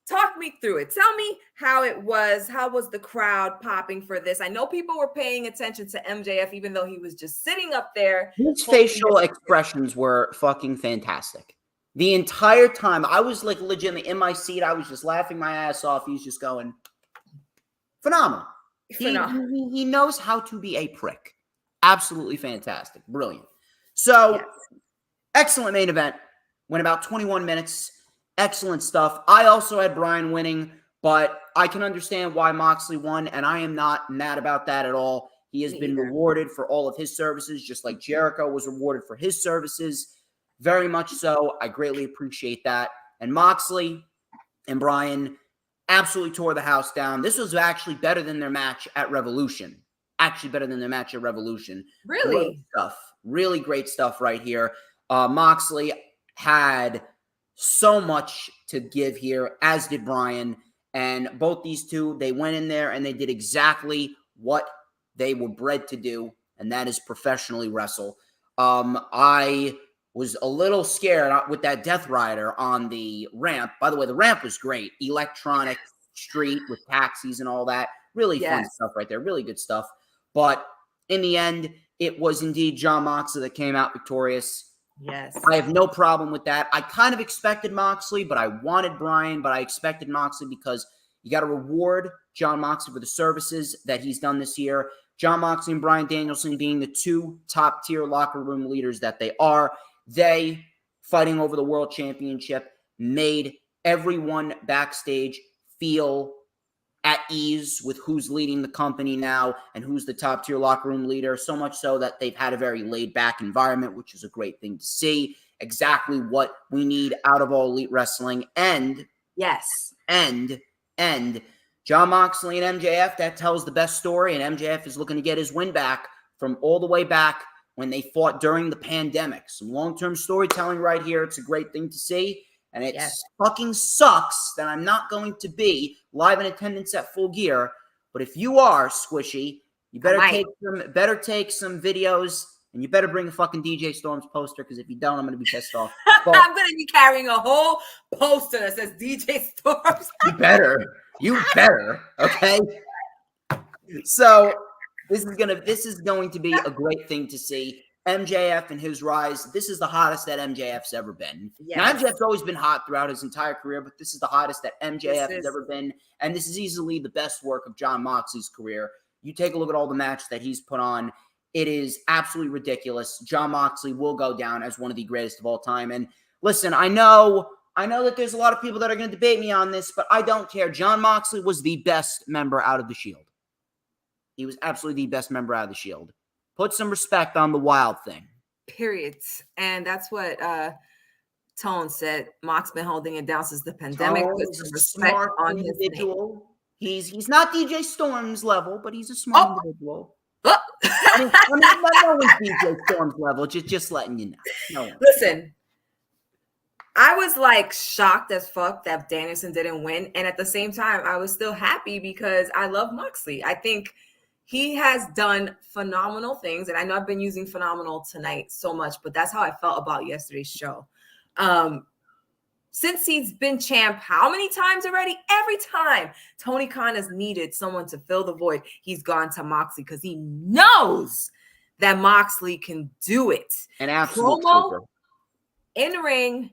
A: Talk me through it. Tell me how it was. How was the crowd popping for this? I know people were paying attention to MJF, even though he was just sitting up there.
B: His facial expressions were fucking fantastic. The entire time, I was like legitimately in my seat. I was just laughing my ass off. He's just going, phenomenal. He knows how to be a prick. Absolutely fantastic. Brilliant. So, yes. Excellent main event. Went about 21 minutes. Excellent stuff. I also had Bryan winning, but I can understand why Moxley won, and I am not mad about that at all. He has been rewarded for all of his services, just like Jericho was rewarded for his services. Very much so. I greatly appreciate that. And Moxley and Bryan absolutely tore the house down. This was actually better than their match at Revolution. Really? Great stuff. Really great stuff right here. Moxley had so much to give here, as did Brian. And both these two, they went in there and they did exactly what they were bred to do, and that is professionally wrestle. I was a little scared with that Death Rider on the ramp. By the way, the ramp was great. Electronic street with taxis and all that. Really fun stuff right there. Really good stuff. But in the end, it was indeed Jon Moxley that came out victorious.
A: Yes.
B: I have no problem with that. I kind of expected Moxley, but I wanted Brian, but I expected Moxley because you got to reward Jon Moxley for the services that he's done this year. Jon Moxley and Bryan Danielson being the two top-tier locker room leaders that they are. They, fighting over the world championship, made everyone backstage feel at ease with who's leading the company now and who's the top-tier locker room leader, so much so that they've had a very laid-back environment, which is a great thing to see. Exactly what we need out of All Elite Wrestling. And Jon Moxley and MJF, that tells the best story, and MJF is looking to get his win back from all the way back when they fought during the pandemic. Some long-term storytelling right here. It's a great thing to see. And it fucking sucks that I'm not going to be live in attendance at Full Gear. But if you are, Squishy, you better take some videos, and you better bring a fucking DJ Storms poster, because if you don't, I'm going to be pissed off.
A: But I'm going to be carrying a whole poster that says DJ Storms.
B: You better, okay? So this is going to be a great thing to see. MJF and his rise, this is the hottest that MJF's ever been.
A: Yes.
B: Now, MJF's always been hot throughout his entire career, but this is the hottest that MJF has ever been, and this is easily the best work of Jon Moxley's career. You take a look at all the matches that he's put on. It is absolutely ridiculous. Jon Moxley will go down as one of the greatest of all time. And listen, I know that there's a lot of people that are going to debate me on this, but I don't care. Jon Moxley was the best member out of the Shield. He was absolutely the best member out of the Shield. Put some respect on the Wild thing.
A: Period. And that's what Tone said. Mox been holding it down since the pandemic. Put some respect on his individual.
B: He's not DJ Storm's level, but he's a smart individual.
A: Oh.
B: No one's DJ Storm's level. Just letting you know.
A: Listen, I was like shocked as fuck that Danielson didn't win, and at the same time, I was still happy because I love Moxley. I think he has done phenomenal things, and I know I've been using phenomenal tonight so much, but that's how I felt about yesterday's show. Since he's been champ, how many times already? Every time Tony Khan has needed someone to fill the void, he's gone to Moxley because he knows that Moxley can do it.
B: An absolute trooper.
A: In-ring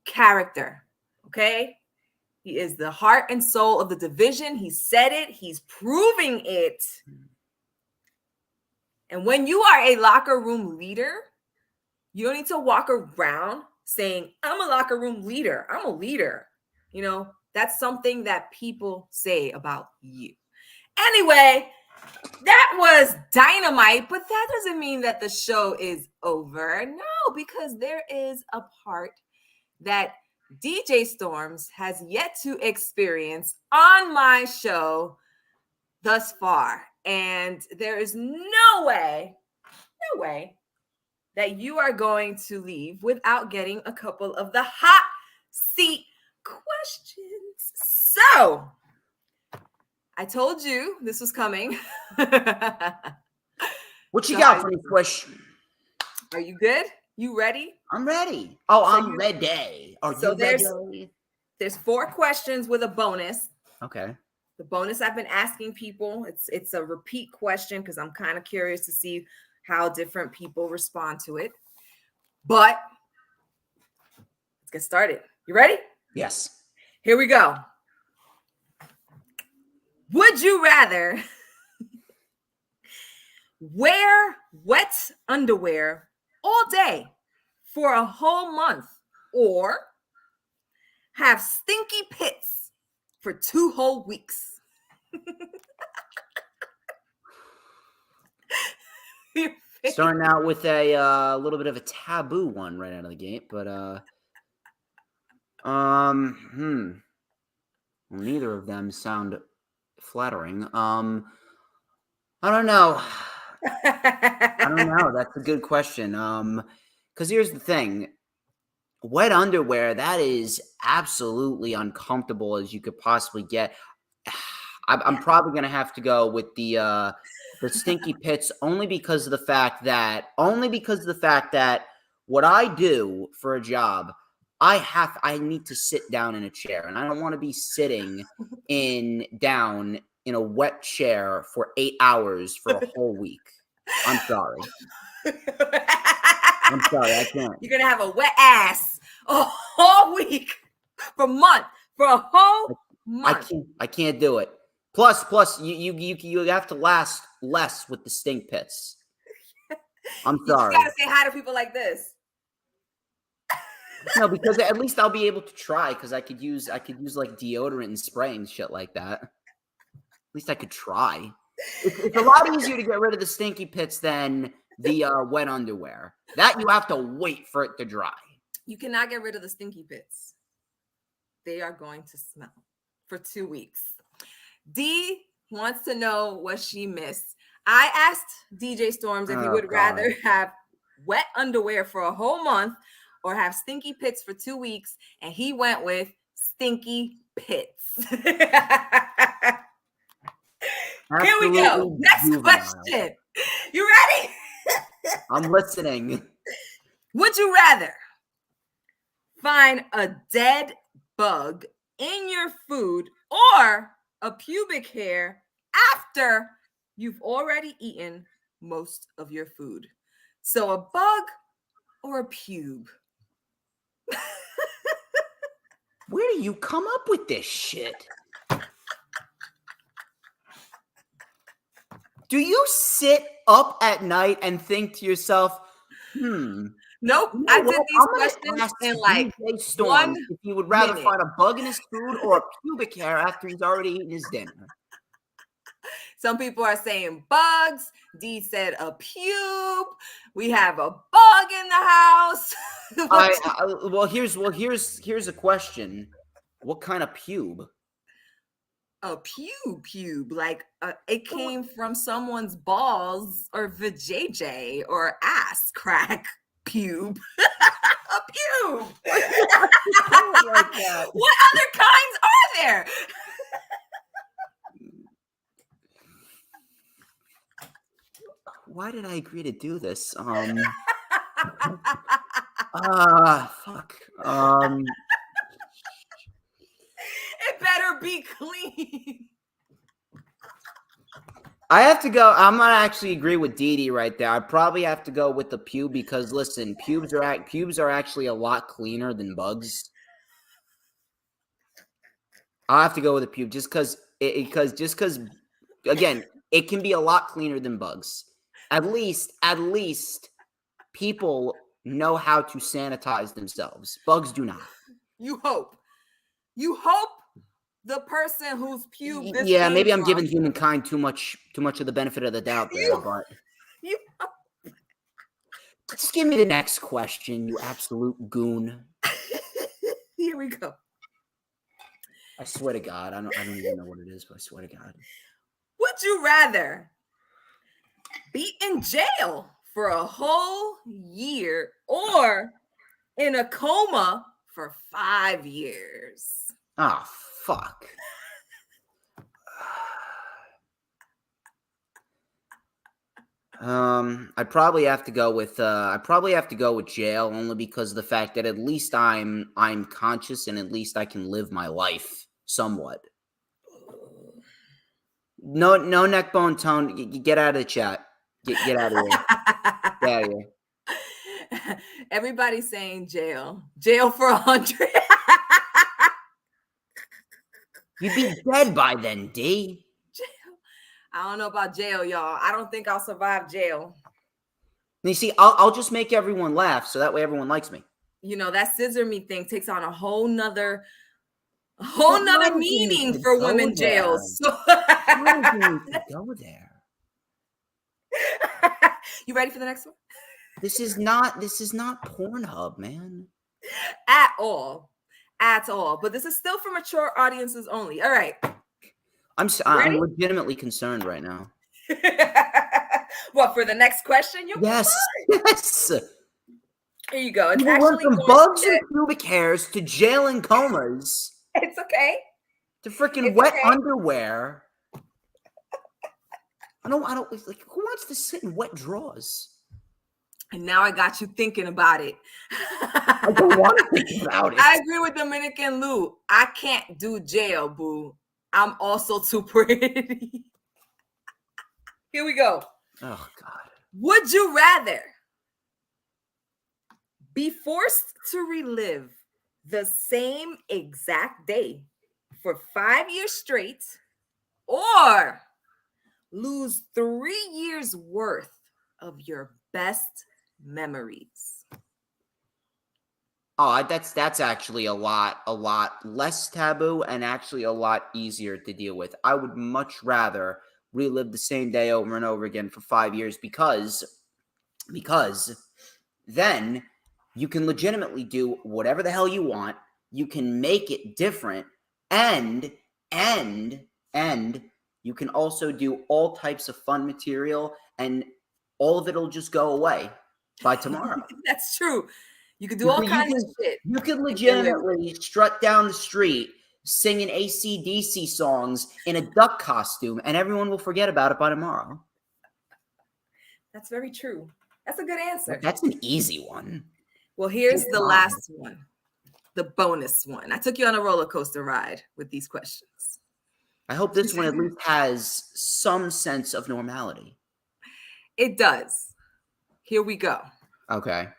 A: character, okay? He is the heart and soul of the division. He said it. He's proving it. And when you are a locker room leader, you don't need to walk around saying, I'm a locker room leader. I'm a leader. You know, that's something that people say about you. Anyway, that was dynamite, but that doesn't mean that the show is over. No, because there is a part that DJ Storms has yet to experience on my show thus far. And there is no way that you are going to leave without getting a couple of the hot seat questions. So, I told you this was coming.
B: What you got for me, Squish?
A: Are you good? You ready?
B: I'm ready. Oh, I'm ready.
A: There's 4 questions with a bonus.
B: Okay.
A: The bonus I've been asking people, it's a repeat question because I'm kind of curious to see how different people respond to it. But let's get started. You ready?
B: Yes.
A: Here we go. Would you rather wear wet underwear all day for a whole month or have stinky pits for 2 whole weeks?
B: Starting out with a little bit of a taboo one right out of the gate, but neither of them sound flattering. I don't know. That's a good question. Because here's the thing. Wet underwear, that is absolutely uncomfortable as you could possibly get. I'm probably gonna have to go with the stinky pits only because of the fact that what I do for a job, I need to sit down in a chair, and I don't want to be sitting down in a wet chair for 8 hours for a whole week. I'm sorry. I'm sorry, I can't.
A: You're gonna have a wet ass a whole week for a whole month.
B: I can't do it. Plus, you have to last less with the stink pits. I'm sorry.
A: You gotta say hi to people like this.
B: No, because at least I'll be able to try. Because I could use like deodorant and spray and shit like that. At least I could try. It's a lot easier to get rid of the stinky pits than the wet underwear. That you have to wait for it to dry.
A: You cannot get rid of the stinky pits. They are going to smell for 2 weeks. D wants to know what she missed. I asked DJ Storms if he would rather have wet underwear for a whole month or have stinky pits for 2 weeks, and he went with stinky pits. Here we go. Next question. You ready?
B: I'm listening.
A: Would you rather find a dead bug in your food or a pubic hair after you've already eaten most of your food? So a bug or a pube?
B: Where do you come up with this shit? Do you sit up at night and think to yourself,
A: Nope. I did these questions in like
B: Storm if you would rather find a bug in his food or a pubic hair after he's already eaten his dinner.
A: Some people are saying bugs. D said a pube. We have a bug in the house.
B: Here's a question. What kind of pube?
A: A pube, like it came from someone's balls or vajayjay or ass crack pube. A pube. What other kinds are there?
B: Why did I agree to do this? Fuck.
A: It better be clean.
B: I have to go. I'm gonna actually agree with Dee right there. I probably have to go with the pube because listen, pubes are actually a lot cleaner than bugs. I'll have to go with the pube just because again, it can be a lot cleaner than bugs. At least people know how to sanitize themselves. Bugs do not.
A: You hope the person whose pube this
B: maybe I'm giving humankind too much of the benefit of the doubt there, but just give me the next question, you absolute goon.
A: Here we go.
B: I swear to God, I don't even know what it is, but I swear to God.
A: Would you rather be in jail for a whole year or in a coma for 5 years?
B: Oh, fuck. I'd probably have to go with jail only because of the fact that at least I'm conscious and at least I can live my life somewhat. No neck bone tone. Get out of the chat. Get out of here. Get out of here.
A: Everybody's saying jail. Jail for 100.
B: You'd be dead by then, D.
A: Jail. I don't know about jail, y'all. I don't think I'll survive jail.
B: You see, I'll just make everyone laugh so that way everyone likes me.
A: You know, that scissor me thing takes on a whole nother meaning for women jails. So
B: go there.
A: You ready for the next one?
B: This is not Pornhub, man.
A: At all. But this is still for mature audiences only. All right.
B: I'm legitimately concerned right now.
A: What, for the next question?
B: Yes.
A: Here you go. It's
B: People went
A: actually
B: from
A: going
B: bugs
A: to
B: and pubic hairs to jail and comas
A: It's okay.
B: to freaking
A: It's
B: wet
A: okay.
B: underwear. I don't like. Who wants to sit in wet drawers?
A: And now I got you thinking about it.
B: I don't want to think about it.
A: I agree with Dominican Lou. I can't do jail, boo. I'm also too pretty. Here we go.
B: Oh, God.
A: Would you rather be forced to relive the same exact day for 5 years straight, or lose 3 years worth of your best memories?
B: Oh, that's actually a lot less taboo and actually a lot easier to deal with. I would much rather relive the same day over and over again for 5 years because then you can legitimately do whatever the hell you want. You can make it different, and you can also do all types of fun material, and all of it'll just go away by tomorrow.
A: That's true. You could do all kinds of shit.
B: You could legitimately strut down the street singing AC/DC songs in a duck costume, and everyone will forget about it by tomorrow.
A: That's very true. That's a good answer.
B: That's an easy one.
A: Well, here's the last one, the bonus one. I took you on a roller coaster ride with these questions.
B: I hope this one at least has some sense of normality.
A: It does. Here we go.
B: Okay.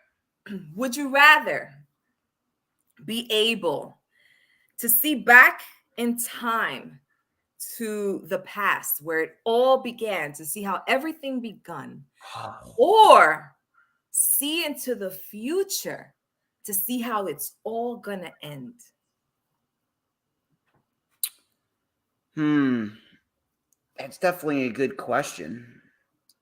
A: Would you rather be able to see back in time to the past where it all began, to see how everything begun, or see into the future to see how it's all gonna end?
B: That's definitely a good question.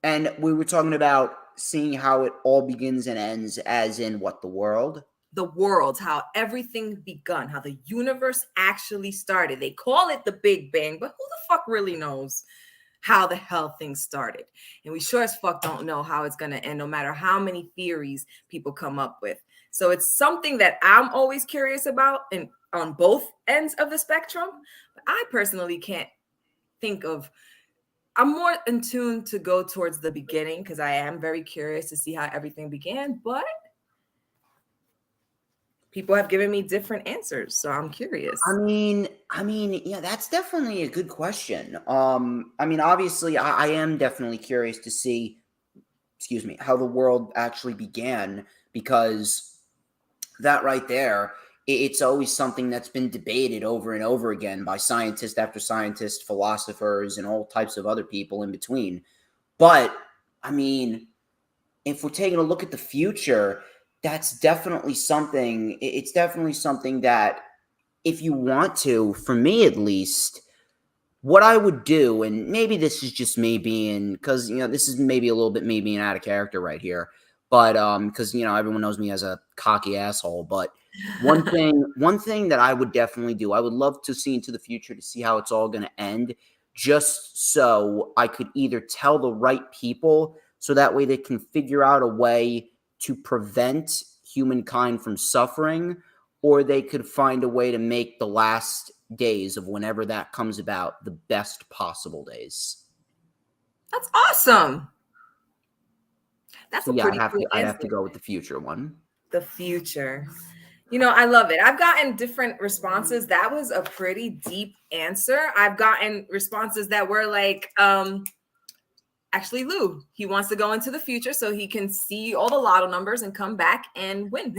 B: And we were talking about seeing how it all begins and ends, as in what, the world?
A: The world, how everything begun, how the universe actually started. They call it the Big Bang, but who the fuck really knows how the hell things started? And we sure as fuck don't know how it's going to end, no matter how many theories people come up with. So it's something that I'm always curious about, and on both ends of the spectrum. But I personally can't think of. I'm more in tune to go towards the beginning because I am very curious to see how everything began, but people have given me different answers, so I'm curious.
B: I mean, yeah, that's definitely a good question. I mean, obviously, I am definitely curious to see, how the world actually began, because that right there, it's always something that's been debated over and over again by scientist after scientist, philosophers, and all types of other people in between. But, I mean, if we're taking a look at the future, that's definitely something. It's definitely something that, if you want to, for me at least, what I would do, and maybe this is just me being, because, this is maybe a little bit me being out of character right here, but because, everyone knows me as a cocky asshole, but one thing that I would definitely do, I would love to see into the future to see how it's all going to end, just so I could either tell the right people, so that way they can figure out a way to prevent humankind from suffering, or they could find a way to make the last days of whenever that comes about the best possible days.
A: That's awesome. That's
B: So
A: a
B: yeah,
A: pretty
B: I'd have to go with the future one.
A: The future. I love it. I've gotten different responses. That was a pretty deep answer. I've gotten responses that were like, actually, Lou, he wants to go into the future so he can see all the lotto numbers and come back and win.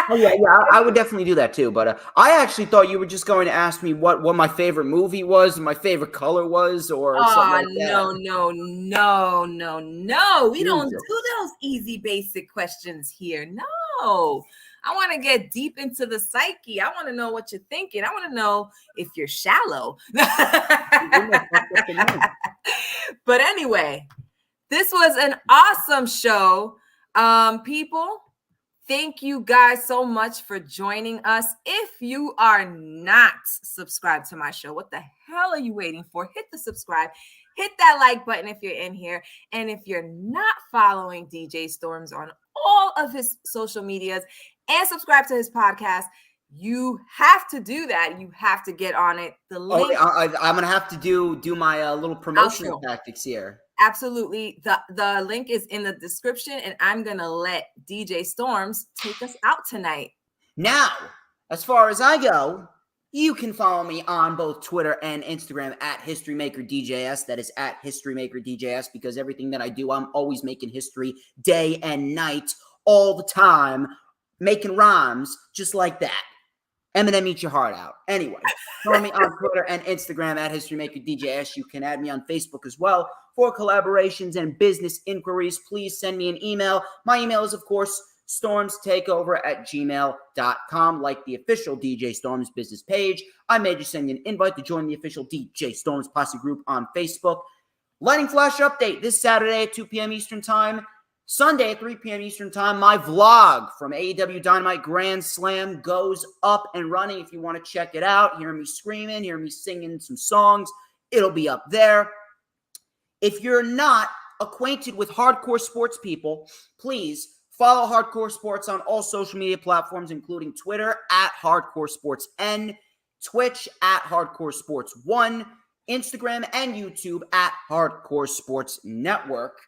B: Oh, yeah, I would definitely do that too. But I actually thought you were just going to ask me what my favorite movie was, and my favorite color was, or something like that.
A: No. We don't do those easy, basic questions here. No. I want to get deep into the psyche. I want to know what you're thinking. I want to know if you're shallow. But anyway, this was an awesome show. People, thank you guys so much for joining us. If you are not subscribed to my show, what the hell are you waiting for? Hit the subscribe. Hit that like button if you're in here. And if you're not following DJ Storms on all of his social medias and subscribe to his podcast. You have to do that. You have to get on it. The link.
B: I'm gonna have to do my little promotional tactics here.
A: Absolutely. The link is in the description, and I'm gonna let DJ Storms take us out tonight.
B: Now, as far as I go, you can follow me on both Twitter and Instagram at HistoryMakerDJS. That is at HistoryMakerDJS, because everything that I do, I'm always making history day and night, all the time, making rhymes just like that. Eminem, eat your heart out. Anyway, follow me on Twitter and Instagram at HistoryMakerDJS. You can add me on Facebook as well for collaborations and business inquiries. Please send me an email. My email is, of course, StormsTakeOver@gmail.com. Like the official DJ Storms business page, I made you send you an invite to join the official DJ Storms Posse group on Facebook. Lightning Flash update this Saturday at 2 p.m. Eastern Time. Sunday at 3 p.m. Eastern Time, my vlog from AEW Dynamite Grand Slam goes up and running. If you want to check it out, hear me screaming, hear me singing some songs, it'll be up there. If you're not acquainted with hardcore sports people, please follow Hardcore Sports on all social media platforms, including Twitter at Hardcore Sports N, Twitch at Hardcore Sports 1, Instagram and YouTube at Hardcore Sports Network.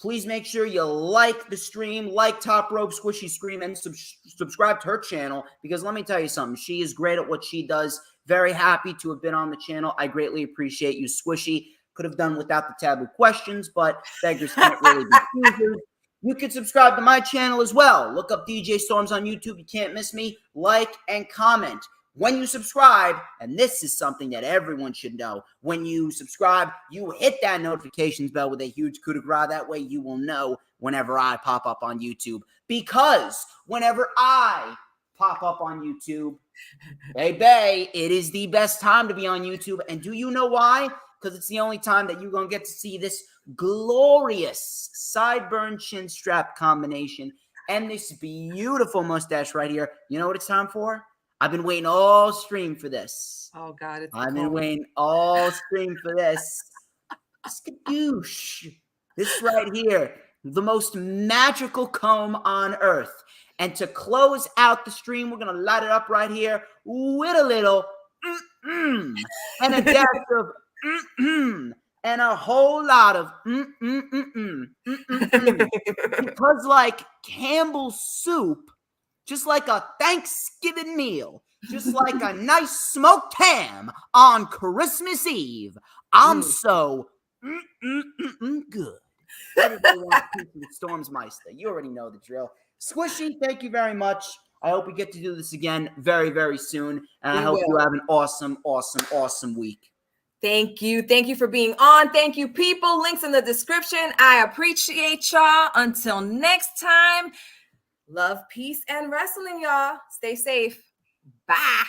B: Please make sure you like the stream, like Top Rope Squishy Scream, and subscribe to her channel, because let me tell you something. She is great at what she does. Very happy to have been on the channel. I greatly appreciate you, Squishy. Could have done without the taboo questions, but beggars can't really be choosers. You can subscribe to my channel as well. Look up DJ Storms on YouTube. You can't miss me. Like and comment. When you subscribe, and this is something that everyone should know, when you subscribe, you hit that notifications bell with a huge coup de grace. That way you will know whenever I pop up on YouTube. Because whenever I pop up on YouTube, baby, it is the best time to be on YouTube. And do you know why? Because it's the only time that you're going to get to see this glorious sideburn chin strap combination and this beautiful mustache right here. You know what it's time for? I've been waiting all stream for this.
A: Oh, God.
B: I've been waiting all stream for this. Skadoosh. This right here, the most magical comb on earth. And to close out the stream, we're going to light it up right here with a little and a dash of and a whole lot of because like Campbell's soup, just like a Thanksgiving meal, just like a nice smoked ham on Christmas Eve, I'm so good. Everybody wants a piece of the Stormsmeister. You already know the drill. Squishy, thank you very much. I hope we get to do this again very, very soon. And I hope you have an awesome, awesome, awesome week.
A: Thank you. Thank you for being on. Thank you, people. Links in the description. I appreciate y'all. Until next time, love, peace, and wrestling, y'all. Stay safe. Bye.